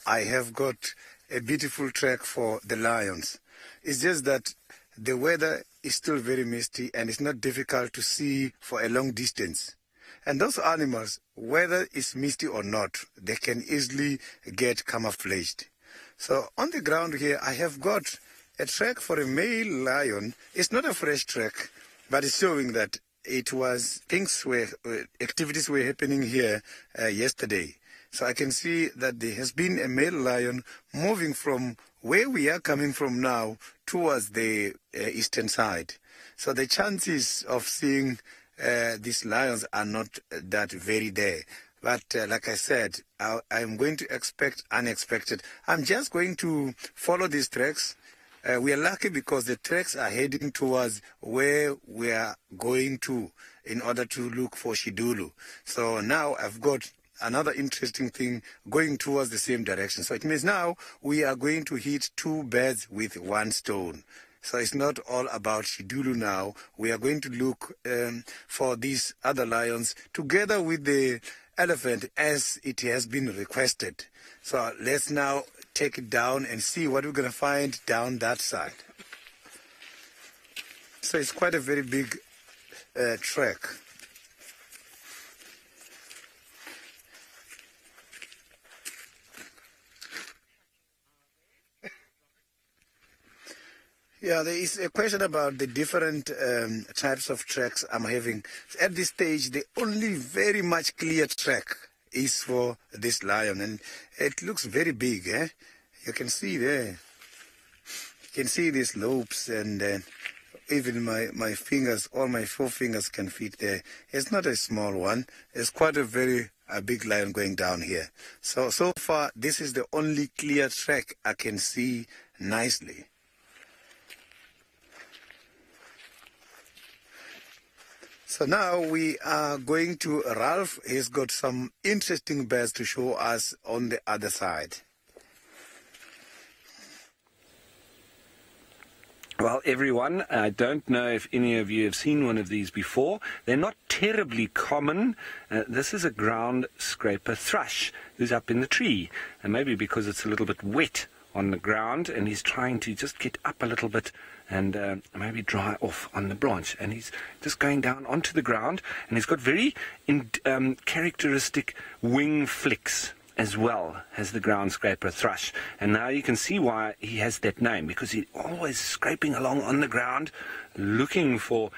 I have got a beautiful track for the lions. It's just that the weather is still very misty and it's not difficult to see for a long distance. And those animals, whether it's misty or not, they can easily get camouflaged. So on the ground here, I have got a track for a male lion. It's not a fresh track, but it's showing that activities were happening here yesterday. So I can see that there has been a male lion moving from where we are coming from now towards the eastern side. So the chances of seeing these lions are not that very there. But like I said, I'm going to expect unexpected. I'm just going to follow these tracks. We are lucky because the tracks are heading towards where we are going to in order to look for Shidulu. So now I've got another interesting thing going towards the same direction. So it means now we are going to hit 2 birds with 1 stone. So it's not all about Shidulu now. We are going to look for these other lions together with the elephant as it has been requested. So let's now take it down and see what we're going to find down that side. So it's quite a very big trek. Yeah, there is a question about the different types of tracks I'm having. At this stage, the only very much clear track is for this lion, and it looks very big. You can see there. You can see these lobes, and even my fingers, all my 4 fingers can fit there. It's not a small one. It's quite a very big lion going down here. So far, this is the only clear track I can see nicely. So now we are going to Ralph. He's got some interesting birds to show us on the other side. Well, everyone, I don't know if any of you have seen one of these before. They're not terribly common. This is a ground scraper thrush who's up in the tree. And maybe because it's a little bit wet on the ground and he's trying to just get up a little bit and maybe dry off on the branch, and he's just going down onto the ground, and he's got very characteristic wing flicks, as well as the ground scraper thrush. And now you can see why he has that name, because he's always scraping along on the ground, looking for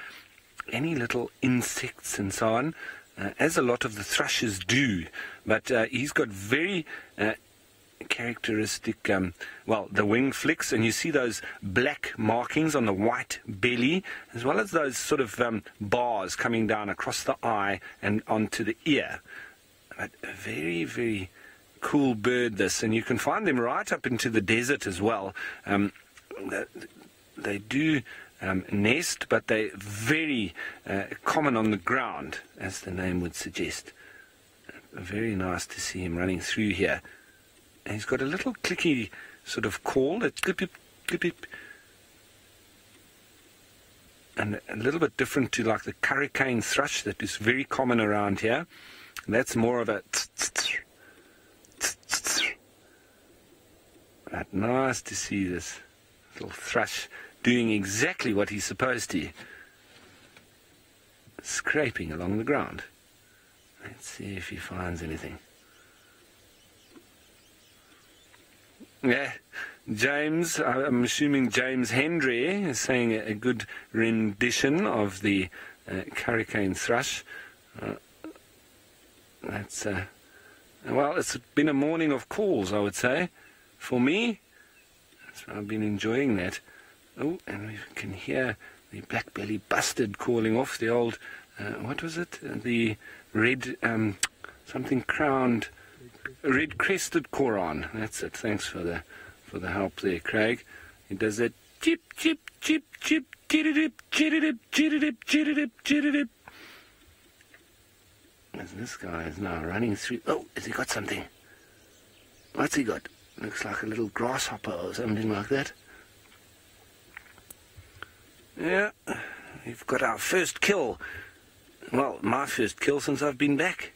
any little insects and so on, as a lot of the thrushes do. But he's got very characteristic, the wing flicks, and you see those black markings on the white belly, as well as those sort of bars coming down across the eye and onto the ear. But a very, very cool bird, this, and you can find them right up into the desert as well. They do nest, but they're very common on the ground, as the name would suggest. Very nice to see him running through here. And he's got a little clicky sort of call, that clip, clip, and a little bit different to like the hurricane thrush that is very common around here. That's more of a but nice to see this little thrush doing exactly what he's supposed to, scraping along the ground. Let's see if he finds anything. Yeah, James, I'm assuming James Hendry is saying a good rendition of the hurricane thrush. That's well, it's been a morning of calls, I would say, for me. So I've been enjoying that. Oh, and we can hear the black-belly bustard calling off the old, what was it? The red, something crowned, red-crested coron. That's it. Thanks for the help there, Craig. He does that chip, chip, chip, chip, chitty-dip, chitty-dip, chitty-dip, chitty-dip, chitty-dip. As this guy is now running through. Oh, has he got something? What's he got? Looks like a little grasshopper or something like that. Yeah, we've got our first kill. Well, my first kill since I've been back.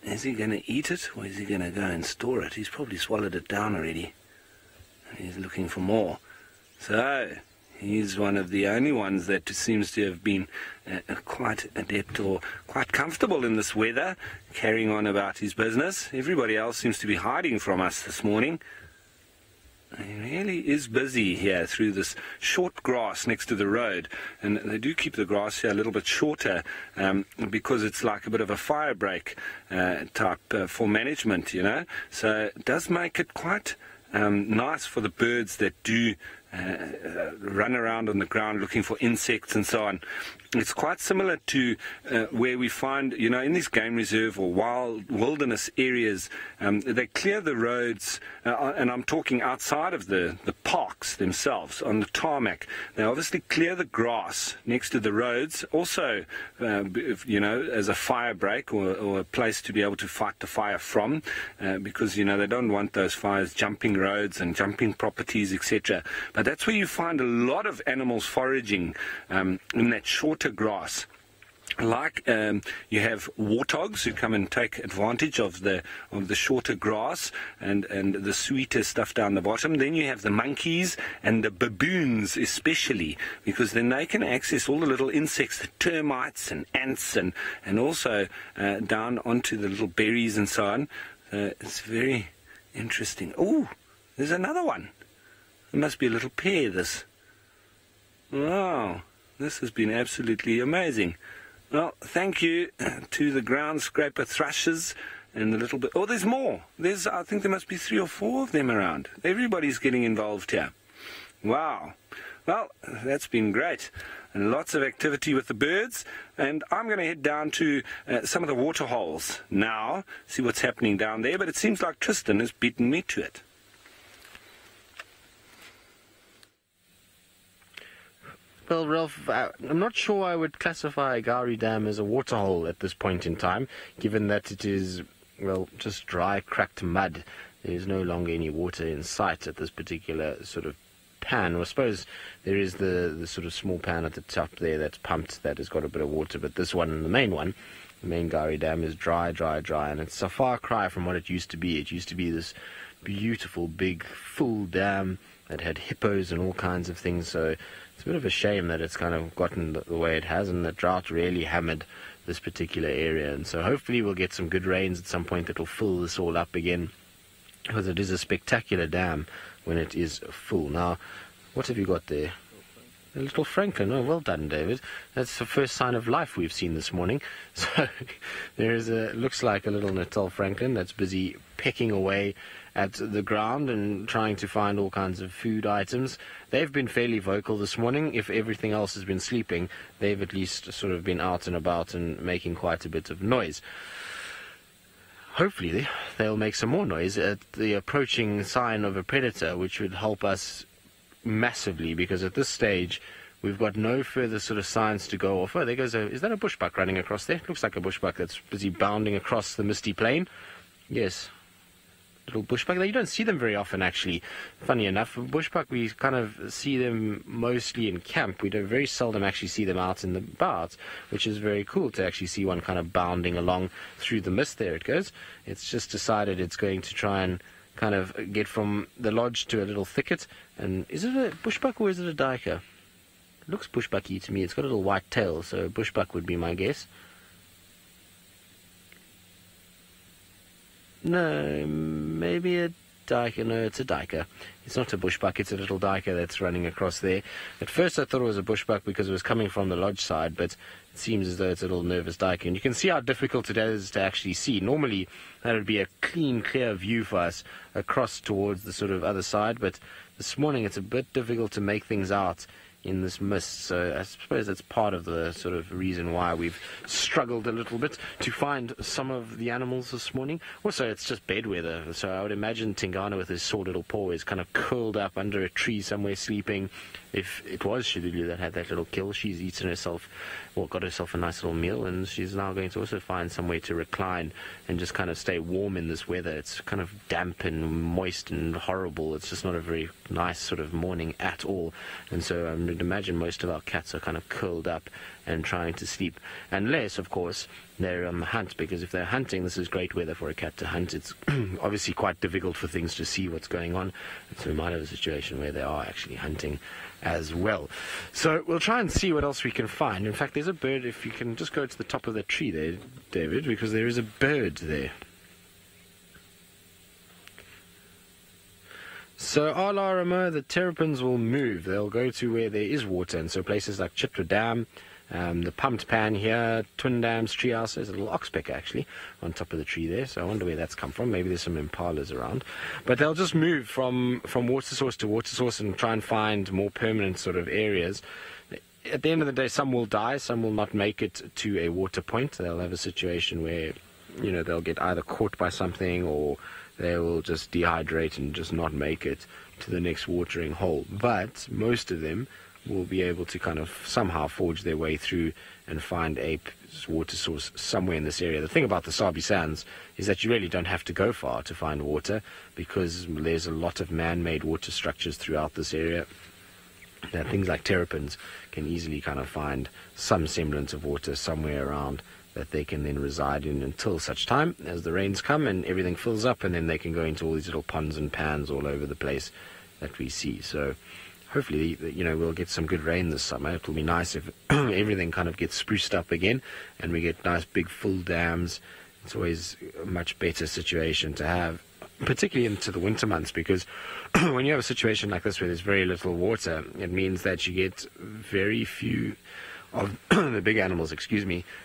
Is he going to eat it, or is he going to go and store it? He's probably swallowed it down already. He's looking for more. So, he's one of the only ones that seems to have been quite adept or quite comfortable in this weather, carrying on about his business. Everybody else seems to be hiding from us this morning. He really is busy here through this short grass next to the road, and they do keep the grass here a little bit shorter because it's like a bit of a fire break type for management, you know. So it does make it quite nice for the birds that do run around on the ground looking for insects and so on. It's quite similar to where we find, you know, in this game reserve or wilderness areas, they clear the roads, and I'm talking outside of the parks themselves, on the tarmac. They obviously clear the grass next to the roads, also, you know, as a fire break or a place to be able to fight the fire from, because, you know, they don't want those fires jumping roads and jumping properties, etc. But that's where you find a lot of animals foraging in that shorter grass. Like you have warthogs who come and take advantage of the shorter grass and the sweeter stuff down the bottom. Then you have the monkeys and the baboons especially, because then they can access all the little insects, the termites and ants, and also down onto the little berries and so on. It's very interesting. Oh, there's another one. It must be a little pair, this. Wow, this has been absolutely amazing. Well, thank you to the ground scraper thrushes and the little bit. Oh, there's more. I think there must be 3 or 4 of them around. Everybody's getting involved here. Wow. Well, that's been great. And lots of activity with the birds. And I'm going to head down to some of the water holes now, see what's happening down there. But it seems like Tristan has beaten me to it. Well, Ralph, I'm not sure I would classify Gowrie Dam as a waterhole at this point in time, given that it is, well, just dry, cracked mud. There is no longer any water in sight at this particular sort of pan. Or I suppose there is the sort of small pan at the top there that's pumped that has got a bit of water, but this one, the main Gowrie Dam, is dry, dry, dry, and it's a far cry from what it used to be. It used to be this beautiful, big, full dam that had hippos and all kinds of things, so it's a bit of a shame that it's kind of gotten the way it has, and the drought really hammered this particular area. And so hopefully we'll get some good rains at some point that will fill this all up again, because it is a spectacular dam when it is full. Now, what have you got there? A little Franklin. Oh, well done, David. That's the first sign of life we've seen this morning. So there is looks like a little Natal Franklin that's busy pecking away at the ground and trying to find all kinds of food items. They've been fairly vocal this morning. If everything else has been sleeping, they've at least sort of been out and about and making quite a bit of noise. Hopefully they'll make some more noise at the approaching sign of a predator, which would help us massively, because at this stage we've got no further sort of signs to go off. Oh, there goes is that a bushbuck running across there? Looks like a bushbuck that's busy bounding across the misty plain. Yes, little bushbuck. You don't see them very often, actually. Funny enough, bushbuck, we kind of see them mostly in camp. We don't very seldom actually see them out in the bouts, which is very cool to actually see one kind of bounding along through the mist. There it goes. It's just decided it's going to try and kind of get from the lodge to a little thicket. And is it a bushbuck or is it a duiker? It looks bushbucky to me. It's got a little white tail, so bushbuck would be my guess. No, maybe a duiker. No, it's a duiker. It's not a bushbuck, it's a little duiker that's running across there. At first I thought it was a bushbuck because it was coming from the lodge side, but it seems as though it's a little nervous duiker. And you can see how difficult it is to actually see. Normally that would be a clean, clear view for us across towards the sort of other side, but this morning it's a bit difficult to make things out in this mist, so I suppose that's part of the sort of reason why we've struggled a little bit to find some of the animals this morning. Also, it's just bed weather, so I would imagine Tingana with his sore little paw is kind of curled up under a tree somewhere sleeping. If it was Shidulu that had that little kill, she's eaten herself, or got herself a nice little meal, and she's now going to also find somewhere to recline and just kind of stay warm in this weather. It's kind of damp and moist and horrible. It's just not a very nice sort of morning at all, and so I would imagine most of our cats are kind of curled up and trying to sleep, unless of course they're on the hunt, because if they're hunting, this is great weather for a cat to hunt. It's obviously quite difficult for things to see what's going on, so we might have a situation where they are actually hunting as well. So we'll try and see what else we can find. In fact, there's a bird. If you can just go to the top of the tree there, David, because there is a bird there. So Alarama, the terrapins will move. They'll go to where there is water, and so places like Chitra Dam, the Pumped Pan here, Twin Dams, Treehouse. There's a little oxpecker actually on top of the tree there, so I wonder where that's come from. Maybe there's some impalas around. But they'll just move from water source to water source and try and find more permanent sort of areas. At the end of the day, some will die, some will not make it to a water point. They'll have a situation where, you know, they'll get either caught by something or they will just dehydrate and just not make it to the next watering hole. But most of them will be able to kind of somehow forge their way through and find a water source somewhere in this area. The thing about the Sabi Sands is that you really don't have to go far to find water, because there's a lot of man-made water structures throughout this area. Now, things like terrapins can easily kind of find some semblance of water somewhere around that they can then reside in until such time as the rains come and everything fills up, and then they can go into all these little ponds and pans all over the place that we see. So hopefully, you know, we'll get some good rain this summer. It will be nice if everything kind of gets spruced up again and we get nice big full dams. It's always a much better situation to have, particularly into the winter months, because when you have a situation like this where there's very little water, it means that you get very few of the big animals,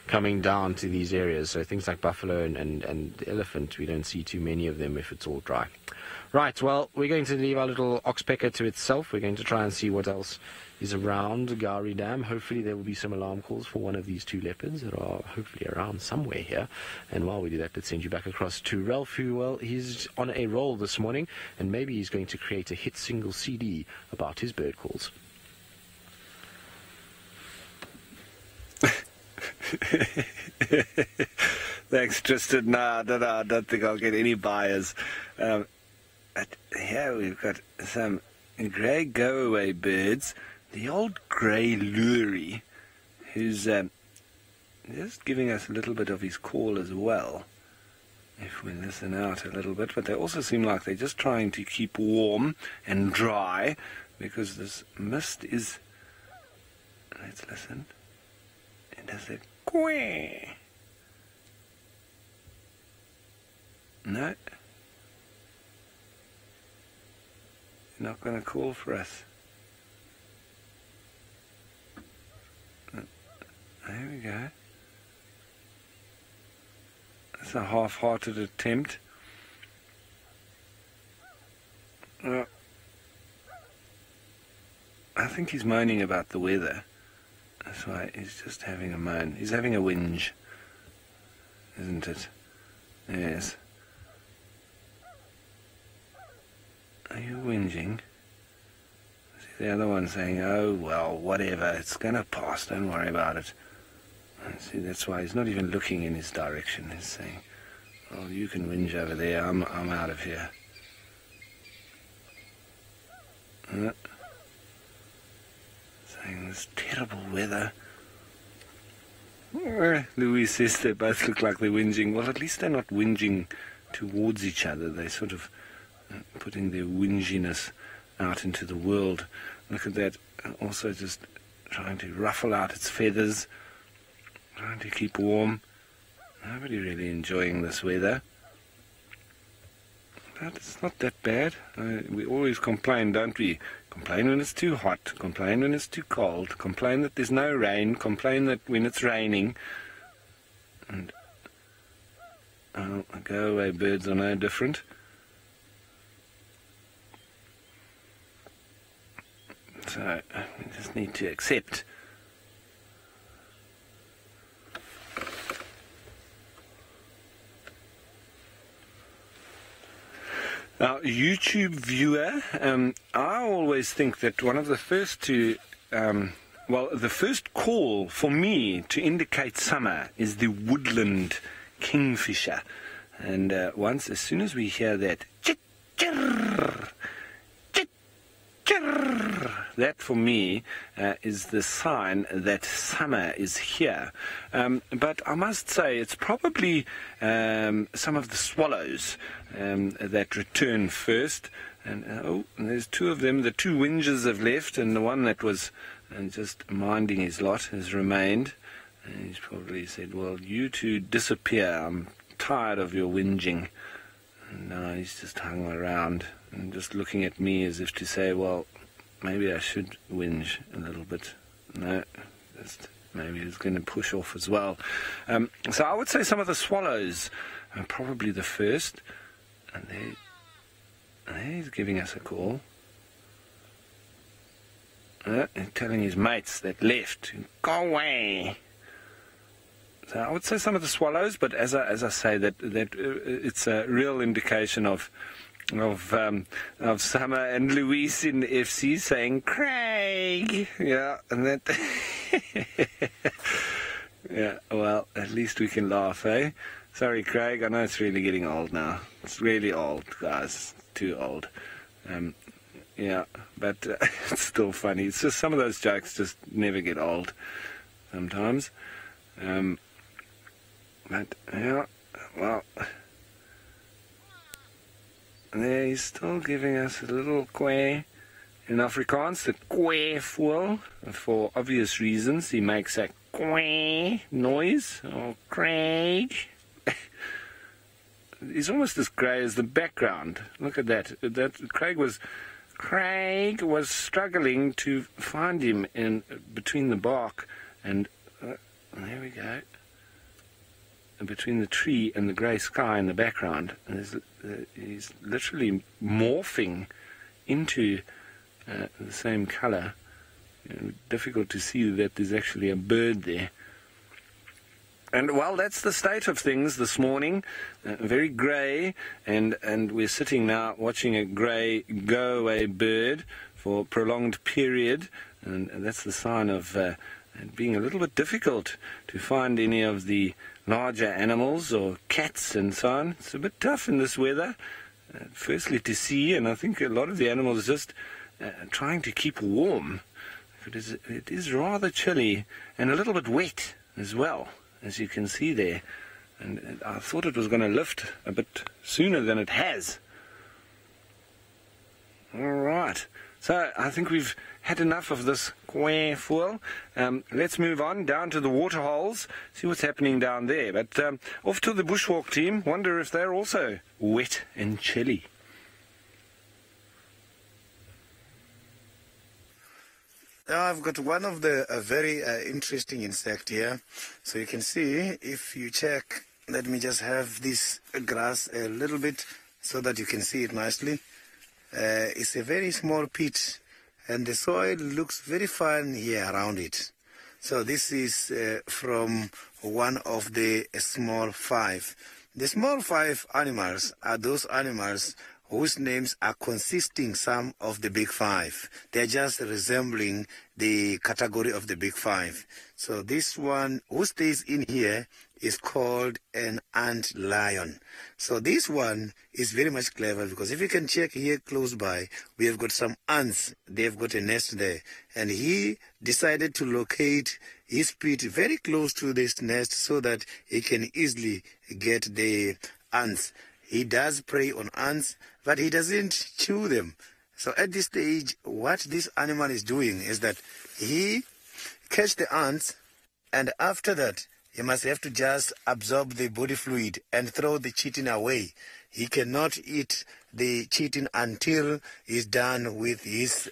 coming down to these areas. So things like buffalo and elephant, we don't see too many of them if it's all dry. Right, well, we're going to leave our little oxpecker to itself. We're going to try and see what else is around Gowrie Dam. Hopefully there will be some alarm calls for one of these two leopards that are hopefully around somewhere here. And while we do that, let's send you back across to Ralph, who, well, he's on a roll this morning, and maybe he's going to create a hit single CD about his bird calls. Thanks, Tristan. No, I don't think I'll get any buyers. Here we've got some grey go-away birds. The old grey lurie, who's just giving us a little bit of his call as well, if we listen out a little bit. But they also seem like they're just trying to keep warm and dry, because this mist is... Let's listen. Does it Quack. No. You're not going to call for us. There we go. That's a half-hearted attempt. I think he's moaning about the weather. That's why he's just having a moan. He's having a whinge, isn't it? Yes. Are you whinging? See the other one saying, oh, well, whatever, it's going to pass, don't worry about it. See, that's why he's not even looking in his direction. He's saying, oh, you can whinge over there, I'm out of here. Saying this terrible weather. Louise says they both look like they're whinging. Well, at least they're not whinging towards each other. They're sort of putting their whinginess out into the world. Look at that. Also just trying to ruffle out its feathers. Trying to keep warm. Nobody really enjoying this weather. But it's not that bad. We always complain, don't we? Complain when it's too hot. Complain when it's too cold. Complain that there's no rain. Complain that when it's raining. And go away, birds are no different. So we just need to accept. Now, YouTube viewer, I always think that one of the first to, the first call for me to indicate summer is the woodland kingfisher. And as soon as we hear that, that for me is the sign that summer is here. But I must say it's probably some of the swallows that return first. And there's two of them. The two whingers have left, and the one that was just minding his lot has remained. And he's probably said, well, you two disappear. I'm tired of your whinging. And now he's just hung around and just looking at me as if to say, well, maybe I should whinge a little bit. No, just maybe he's going to push off as well. So I would say some of the swallows are probably the first. And he's giving us a call. He's telling his mates that left, go away. So I would say some of the swallows, but as I say, that it's a real indication of Summer and Louise in the FC saying Craig, yeah, and that yeah. Well, at least we can laugh, eh? Sorry, Craig. I know it's really getting old now. It's really old, guys. Too old. Yeah, but it's still funny. It's just some of those jokes just never get old. Sometimes. But yeah, well. There he's still giving us a little quack. In Afrikaans, the quack fool. For obvious reasons, he makes a quack noise. Oh, Craig. He's almost as grey as the background. Look at that. Craig was struggling to find him in between the bark and there we go. Between the tree and the grey sky in the background. And he's literally morphing into the same colour. Difficult to see that there's actually a bird there. And, well, that's the state of things this morning. Very grey, and we're sitting now watching a grey go-away bird for a prolonged period. And that's the sign of being a little bit difficult to find any of the larger animals or cats and so on. It's a bit tough in this weather, firstly to see, and I think a lot of the animals are just trying to keep warm. It is rather chilly and a little bit wet as well, as you can see there. And I thought it was going to lift a bit sooner than it has. All right. So I think we've had enough of this fool. Let's move on down to the waterholes, see what's happening down there. But off to the bushwalk team. Wonder if they're also wet and chilly. Now I've got one of the very interesting insect here. So you can see, if you check, let me just have this grass a little bit so that you can see it nicely. It's a very small pit, and the soil looks very fine here around it. So this is from one of the small five. The small five animals are those animals whose names are consisting some of the big five. They're just resembling the category of the big five. So this one who stays in here is called an ant lion. So this one is very much clever, because if you can check here close by, we have got some ants. They've got a nest there. And he decided to locate his pit very close to this nest so that he can easily get the ants. He does prey on ants, but he doesn't chew them. So at this stage, what this animal is doing is that he catch the ants, and after that, he must have to just absorb the body fluid and throw the chitin away. He cannot eat the chitin until he's done with his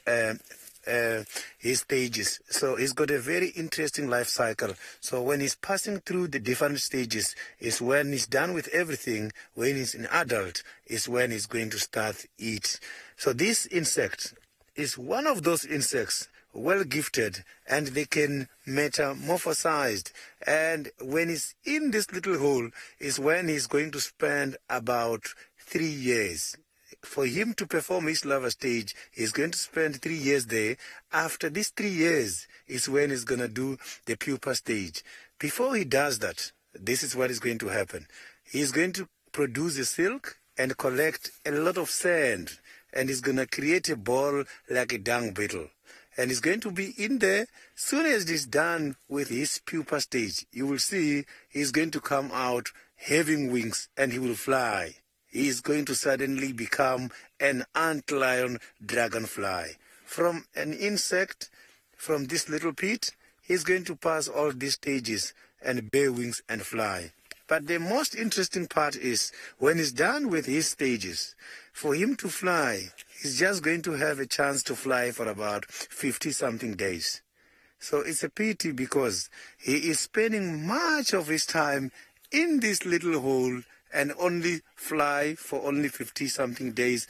stages. So he's got a very interesting life cycle. So when he's passing through the different stages is when he's done with everything. When he's an adult is when he's going to start eat. So this insect is one of those insects well gifted, and they can metamorphosized. And when he's in this little hole is when he's going to spend about 3 years. For him to perform his larva stage, he's going to spend 3 years there. After these 3 years is when he's going to do the pupa stage. Before he does that, this is what is going to happen. He's going to produce a silk and collect a lot of sand, and he's going to create a ball like a dung beetle. And he's going to be in there. Soon as he's done with his pupa stage, you will see he's going to come out having wings, and he will fly. He is going to suddenly become an antlion dragonfly. From an insect, from this little pit, he's going to pass all these stages and bear wings and fly. But the most interesting part is when he's done with his stages, for him to fly, he's just going to have a chance to fly for about 50-something days. So it's a pity, because he is spending much of his time in this little hole and only fly for only 50-something days.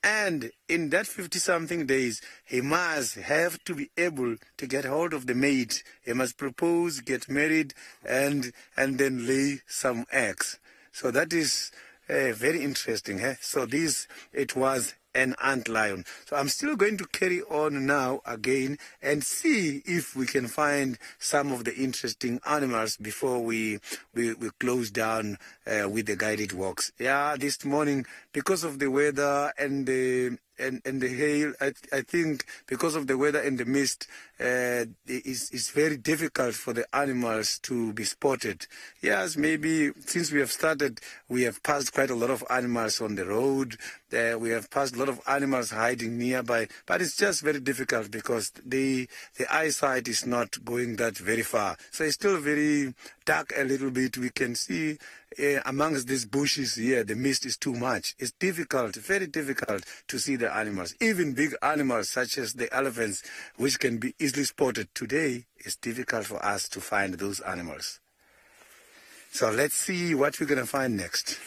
And in that 50-something days, he must have to be able to get hold of the mate. He must propose, get married, and then lay some eggs. So that is very interesting. So it was an antlion. So I'm still going to carry on now again and see if we can find some of the interesting animals before we close down with the guided walks. Yeah, this morning, because of the weather and the hail, I think because of the weather and the mist, it's very difficult for the animals to be spotted. Yes, maybe since we have started, we have passed quite a lot of animals on the road. We have passed a lot of animals hiding nearby, but it's just very difficult because the eyesight is not going that very far. So it's still very dark a little bit. We can see amongst these bushes here, the mist is too much. It's difficult, very difficult to see the animals. Even big animals such as the elephants, which can be easily spotted today, it's difficult for us to find those animals. So let's see what we're going to find next.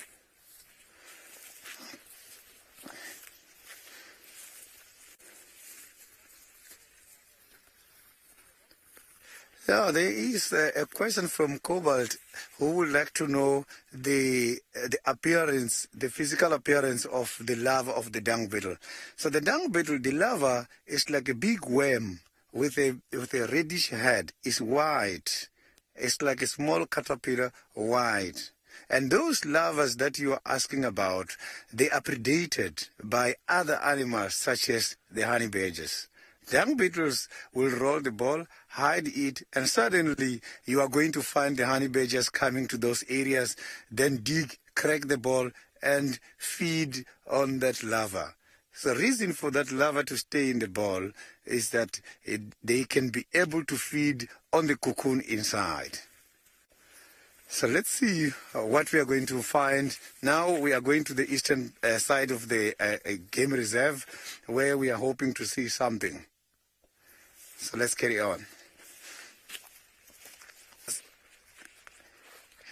Yeah, there is a question from Cobalt who would like to know the appearance, the physical appearance of the larva of the dung beetle. So the dung beetle, the larva is like a big worm with a reddish head. It's white. It's like a small caterpillar, white. And those larvae that you are asking about, they are predated by other animals such as the honey badgers. Dung beetles will roll the ball, hide it, and suddenly you are going to find the honey badgers coming to those areas, then dig, crack the ball, and feed on that larva. The reason for that larva to stay in the ball is that they can be able to feed on the cocoon inside. So let's see what we are going to find. Now we are going to the eastern side of the game reserve, where we are hoping to see something. So let's carry on.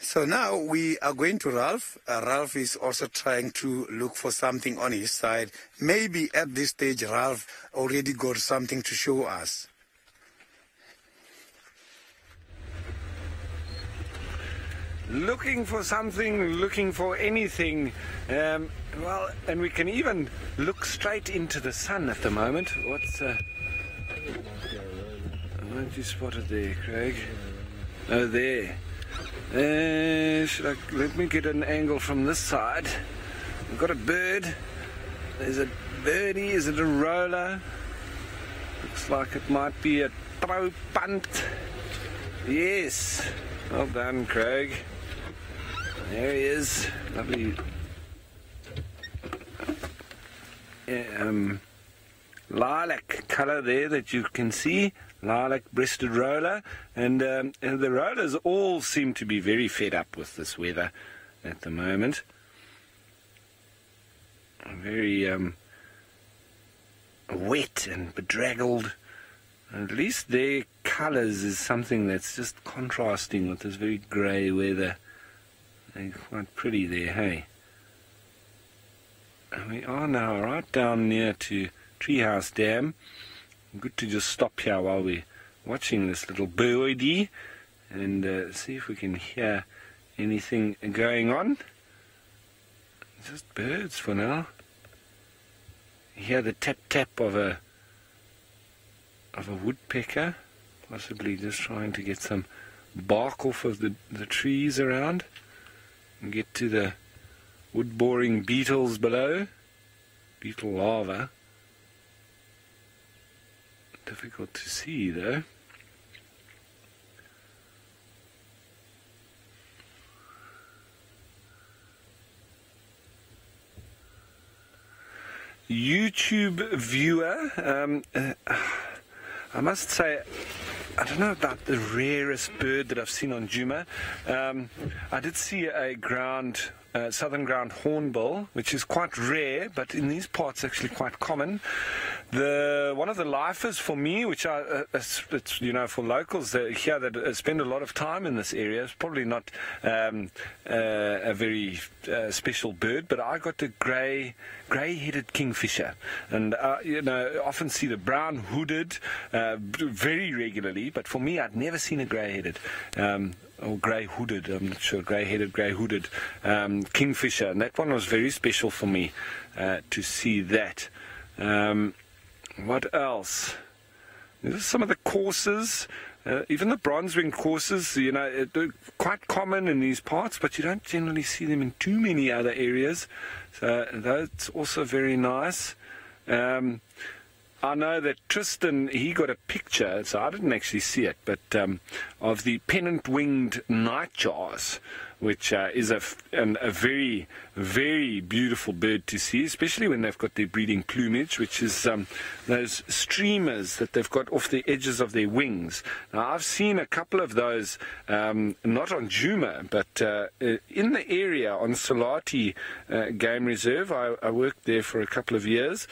So now we are going to Ralph. Ralph is also trying to look for something on his side. Maybe at this stage Ralph already got something to show us. Looking for something, looking for anything. Well, and we can even look straight into the sun at the moment. What's what you spotted there, Craig? Oh, there. Let me get an angle from this side. We've got a bird. There's a birdie. Is it a roller? Looks like it might be a throw punt. Yes. Well done, Craig. There he is. Lovely. Lilac colour there that you can see. Lilac-breasted roller, and the rollers all seem to be very fed up with this weather at the moment. Very wet and bedraggled. At least their colours is something that's just contrasting with this very grey weather. They're quite pretty there, hey? And we are now right down near to Treehouse Dam. Good to just stop here while we're watching this little birdie and see if we can hear anything going on. Just birds for now. You hear the tap-tap of a woodpecker, possibly just trying to get some bark off of the trees around and get to the wood-boring beetles below. Beetle larvae. Difficult to see though. YouTube viewer, I must say, I don't know about the rarest bird that I've seen on Djuma. I did see a southern ground hornbill, which is quite rare, but in these parts actually quite common. One of the lifers for me, which it's for locals here that spend a lot of time in this area, it's probably not a very special bird, but I got a grey-headed kingfisher, and often see the brown hooded very regularly, but for me I'd never seen a grey-headed or grey-hooded, I'm not sure, grey-headed, grey-hooded kingfisher, and that one was very special for me to see that. What else? There's some of the courses, even the bronze-winged courses, they're quite common in these parts, but you don't generally see them in too many other areas. So that's also very nice. I know that Tristan, he got a picture, so I didn't actually see it, but of the pennant-winged nightjars, which is a very, very beautiful bird to see, especially when they've got their breeding plumage, which is those streamers that they've got off the edges of their wings. Now, I've seen a couple of those, not on Djuma, but in the area on Salati Game Reserve. I worked there for a couple of years,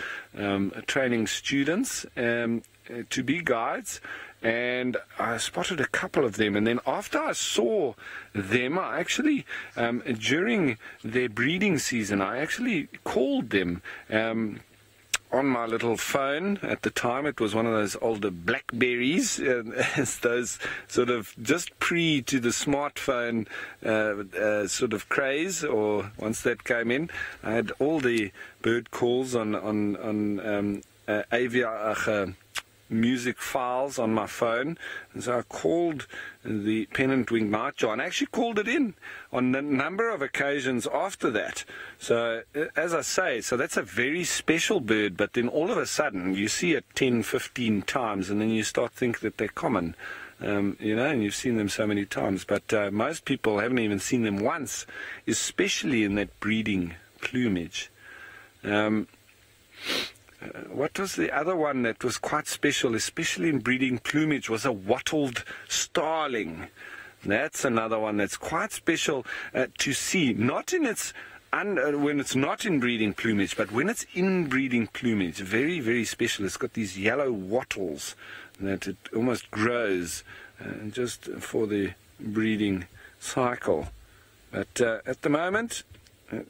training students to be guides, and I spotted a couple of them, and then after I saw them, I actually, during their breeding season, I actually called them on my little phone. At the time, it was one of those older Blackberries, those sort of just pre to the smartphone sort of craze, or once that came in, I had all the bird calls on AVI music files on my phone, and so I called the pennant-winged nightjar, and I actually called it in on a number of occasions after that. So as I say, so that's a very special bird, but then all of a sudden you see it 10-15 times, and then you start to think that they're common, and you've seen them so many times, but most people haven't even seen them once, especially in that breeding plumage. what was the other one that was quite special, especially in breeding plumage, was a wattled starling. That's another one that's quite special to see, not in its when it's not in breeding plumage, but when it's in breeding plumage. Very, very special. It's got these yellow wattles that it almost grows just for the breeding cycle. But at the moment,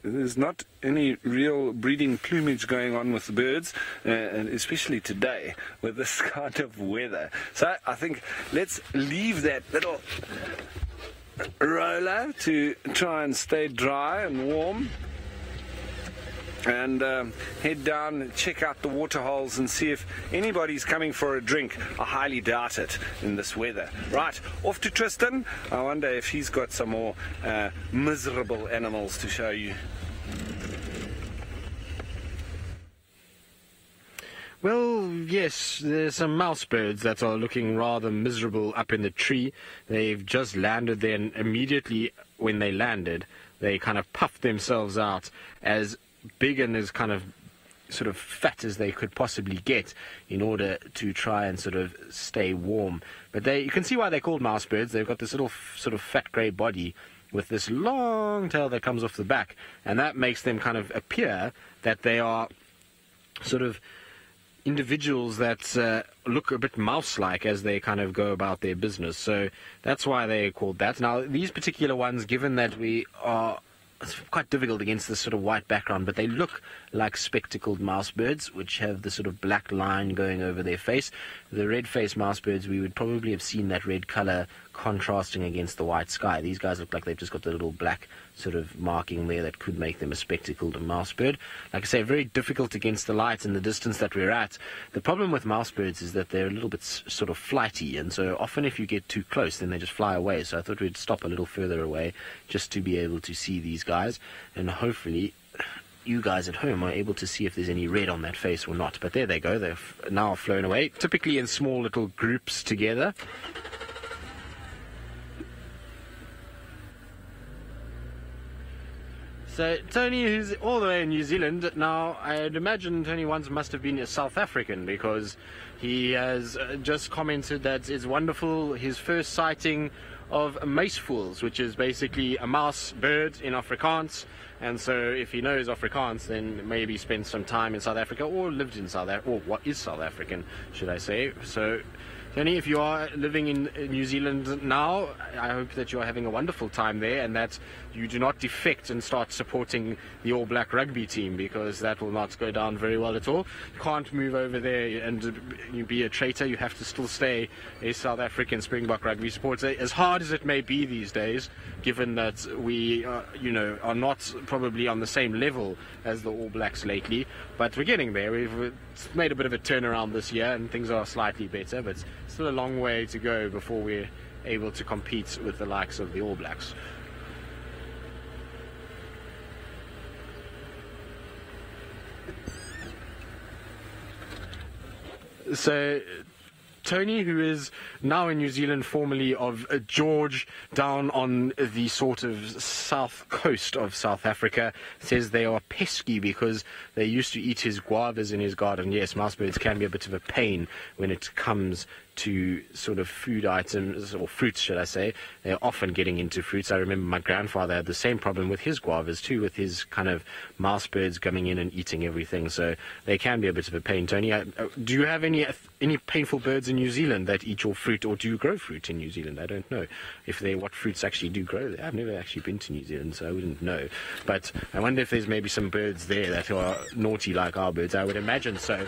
there's not any real breeding plumage going on with the birds, and especially today with this kind of weather. So I think let's leave that little roller to try and stay dry and warm, and head down and check out the water holes and see if anybody's coming for a drink. I highly doubt it in this weather. Right, off to Tristan. I wonder if he's got some more miserable animals to show you. Well, yes, there's some mouse birds that are looking rather miserable up in the tree. They've just landed there, and immediately when they landed, they kind of puffed themselves out as big and as kind of sort of fat as they could possibly get in order to try and sort of stay warm. But you can see why they're called mouse birds. They've got this little sort of fat grey body with this long tail that comes off the back, and that makes them kind of appear that they are sort of individuals that look a bit mouse-like as they kind of go about their business. So that's why they're called that. Now, these particular ones, given that it's quite difficult against this sort of white background, but they look like spectacled mouse birds, which have the sort of black line going over their face. The red-faced mouse birds, we would probably have seen that red color contrasting against the white sky. These guys look like they've just got the little black sort of marking there that could make them a spectacled mouse bird. Like I say, very difficult against the light and the distance that we're at. The problem with mouse birds is that they're a little bit sort of flighty, and so often if you get too close, then they just fly away. So I thought we'd stop a little further away just to be able to see these guys, and hopefully you guys at home are able to see if there's any red on that face or not. But there they go. They've now flown away, typically in small little groups together. So Tony, who's all the way in New Zealand now, I'd imagine Tony once must have been a South African, because he has just commented that it's wonderful, his first sighting of macevoels, which is basically a mouse bird in Afrikaans. And so if he knows Afrikaans, then maybe spent some time in South Africa, or lived in South Africa, or what is South African, should I say. So Tony, if you are living in New Zealand now, I hope that you are having a wonderful time there, and that you do not defect and start supporting the All Black rugby team, because that will not go down very well at all. You can't move over there and be a traitor. You have to still stay a South African Springbok rugby supporter, as hard as it may be these days, given that we are not probably on the same level as the All Blacks lately. But we're getting there. We've made a bit of a turnaround this year, and things are slightly better, but still a long way to go before we're able to compete with the likes of the All Blacks. So Tony, who is now in New Zealand, formerly of George, down on the sort of south coast of South Africa, says they are pesky because they used to eat his guavas in his garden. Yes, mouse birds can be a bit of a pain when it comes to sort of food items, or fruits, should I say. They're often getting into fruits. I remember my grandfather had the same problem with his guavas too, with his kind of mouse birds coming in and eating everything. So they can be a bit of a pain. Tony, do you have any painful birds in New Zealand that eat your fruit, or do you grow fruit in New Zealand? I don't know what fruits actually do grow there. I've never actually been to New Zealand, so I wouldn't know. But I wonder if there's maybe some birds there that are naughty like our birds. I would imagine so.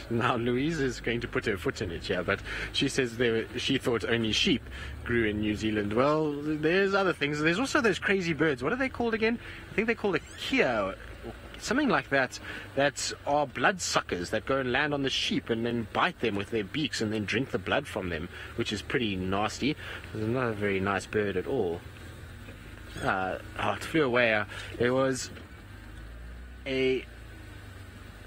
Now Louise is going to put her foot in it here, but she says she thought only sheep grew in New Zealand. Well, there's other things. There's also those crazy birds. What are they called again? I think they're called a kia, something like that, that are bloodsuckers that go and land on the sheep and then bite them with their beaks and then drink the blood from them, which is pretty nasty. It's not a very nice bird at all. It flew away. There was a...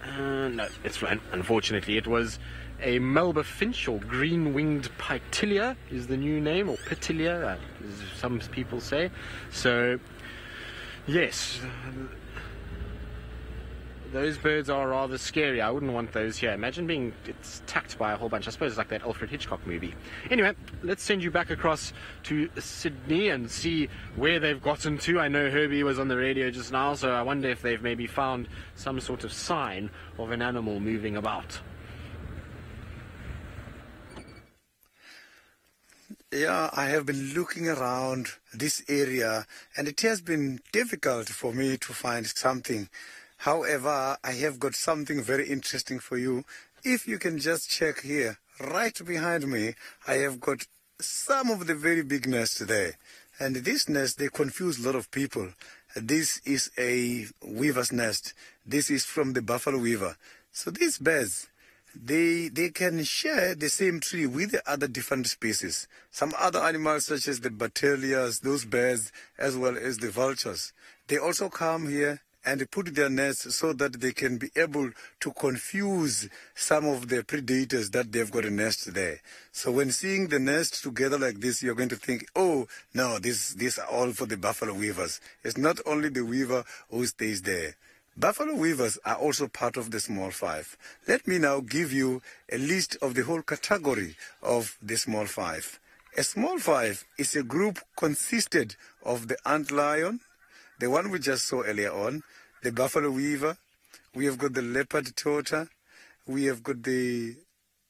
no, it's fine. Unfortunately, it was a Melba finch, or green-winged pitilia is the new name, or pitilia, as some people say. So, yes, Those birds are rather scary. I wouldn't want those here. Imagine being attacked by a whole bunch. I suppose it's like that Alfred Hitchcock movie. Anyway, let's send you back across to Sydney and see where they've gotten to. I know Herbie was on the radio just now, so I wonder if they've maybe found some sort of sign of an animal moving about. Yeah, I have been looking around this area and it has been difficult for me to find something. However, I have got something very interesting for you. If you can just check here, right behind me, I have got some of the very big nests there. And this nest, they confuse a lot of people. This is a weaver's nest. This is from the buffalo weaver. So these birds, they can share the same tree with the other different species. Some other animals such as the batelias, those birds, as well as the vultures, they also come here and put their nests so that they can be able to confuse some of the predators that they've got a nest there. So when seeing the nest together like this, you're going to think, oh, no, these are all for the buffalo weavers. It's not only the weaver who stays there. Buffalo weavers are also part of the small five. Let me now give you a list of the whole category of the small five. A small five is a group consisted of the antlion, the one we just saw earlier on, the buffalo weaver, we have got the leopard tota, we have got the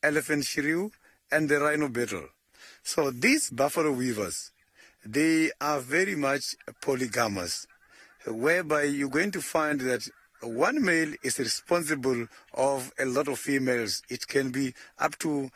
elephant shrew, and the rhino beetle. So these buffalo weavers, they are very much polygamous, whereby you're going to find that one male is responsible of a lot of females. It can be up to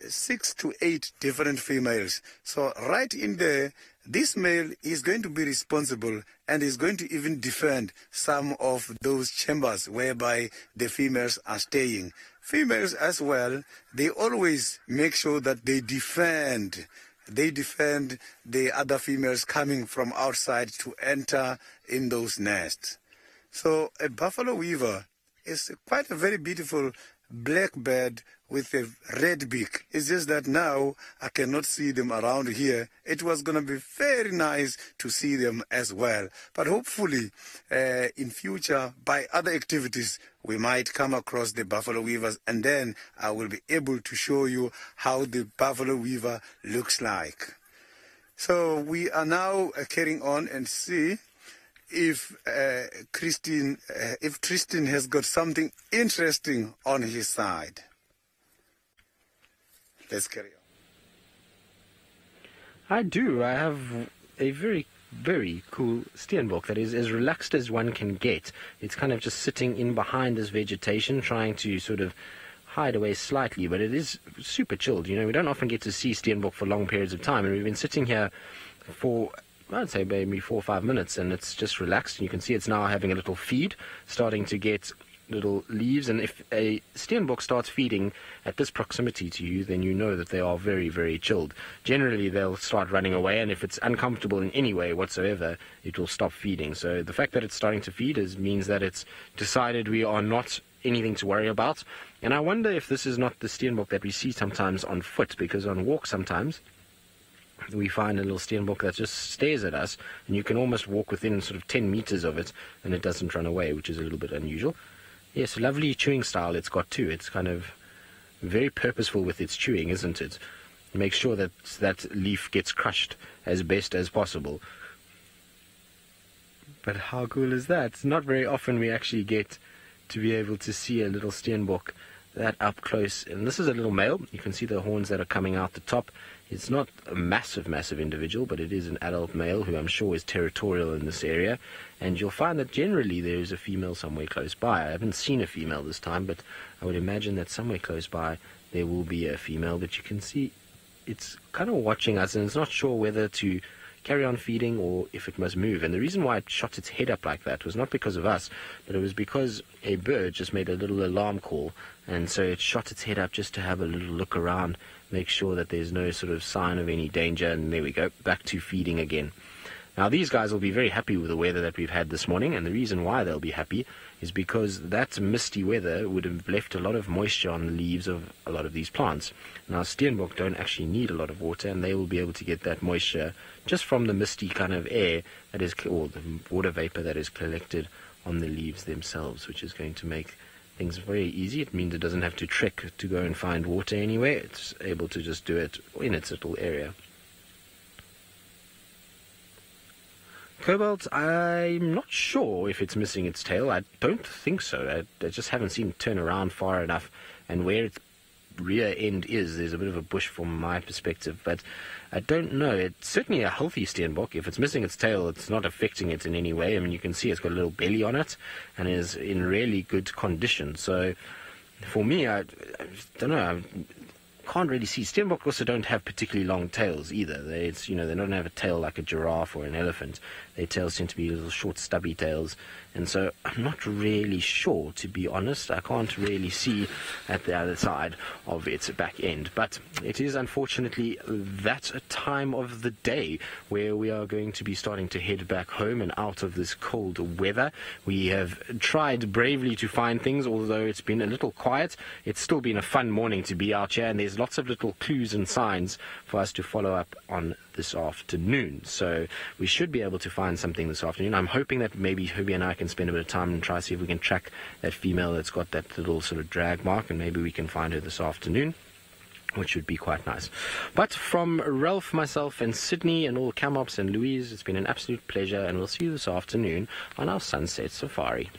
6 to 8 different females. So right in there, this male is going to be responsible and is going to even defend some of those chambers whereby the females are staying. Females as well, they always make sure that they defend the other females coming from outside to enter in those nests. So a buffalo weaver is quite a very beautiful black bird with a red beak. It's just that now I cannot see them around here. It was going to be very nice to see them as well. But hopefully in future, by other activities, we might come across the buffalo weavers, and then I will be able to show you how the buffalo weaver looks like. So we are now carrying on and see if Tristan has got something interesting on his side. Let's carry on. I do. I have a very, very cool steenbok that is as relaxed as one can get. It's kind of just sitting in behind this vegetation, trying to sort of hide away slightly, but it is super chilled. You know, we don't often get to see steenbok for long periods of time, and we've been sitting here for, I'd say, maybe 4 or 5 minutes, and it's just relaxed. And you can see it's now having a little feed, starting to get little leaves, and if a steenbok starts feeding at this proximity to you, then you know that they are very, very chilled. Generally, they'll start running away, and if it's uncomfortable in any way whatsoever, it will stop feeding. So the fact that it's starting to feed means that it's decided we are not anything to worry about. And I wonder if this is not the steenbok that we see sometimes on foot, because on walk sometimes we find a little steenbok that just stares at us, and you can almost walk within sort of 10 meters of it, and it doesn't run away, which is a little bit unusual. Yes, lovely chewing style it's got too. It's kind of very purposeful with its chewing, isn't it? It makes sure that that leaf gets crushed as best as possible. But how cool is that? It's not very often we actually get to be able to see a little steenbok that up close. And this is a little male. You can see the horns that are coming out the top. It's not a massive, massive individual, but it is an adult male who I'm sure is territorial in this area. And you'll find that generally there is a female somewhere close by. I haven't seen a female this time, but I would imagine that somewhere close by there will be a female. But you can see it's kind of watching us, and it's not sure whether to carry on feeding or if it must move. And the reason why it shot its head up like that was not because of us, but it was because a bird just made a little alarm call, and so it shot its head up just to have a little look around, make sure that there's no sort of sign of any danger, and there we go, back to feeding again. Now these guys will be very happy with the weather that we've had this morning, and the reason why they'll be happy is because that misty weather would have left a lot of moisture on the leaves of a lot of these plants. Now steenbok don't actually need a lot of water, and they will be able to get that moisture just from the misty kind of air that is, or the water vapor that is collected on the leaves themselves, which is going to make things very easy. It means it doesn't have to trek to go and find water anywhere. It's able to just do it in its little area. Cobalt, I'm not sure if it's missing its tail. I don't think so. I just haven't seen it turn around far enough, and where its rear end is, there's a bit of a bush from my perspective, but I don't know. It's certainly a healthy steenbok. If it's missing its tail, it's not affecting it in any way. I mean, you can see it's got a little belly on it and is in really good condition. So for me, I don't know. Can't really see. Steenbok also don't have particularly long tails either. They don't have a tail like a giraffe or an elephant. Their tails tend to be little short stubby tails, and so I'm not really sure, to be honest. I can't really see at the other side of its back end, but it is unfortunately that time of the day where we are going to be starting to head back home and out of this cold weather. We have tried bravely to find things, although it's been a little quiet. It's still been a fun morning to be out here, and there's lots of little clues and signs for us to follow up on this afternoon. So we should be able to find something this afternoon. I'm hoping that maybe Hobie and I can spend a bit of time and try to see if we can track that female that's got that little sort of drag mark, and maybe we can find her this afternoon, which would be quite nice. But from Ralph, myself, and Sydney, and all Camops and Louise, it's been an absolute pleasure, and we'll see you this afternoon on our Sunset Safari.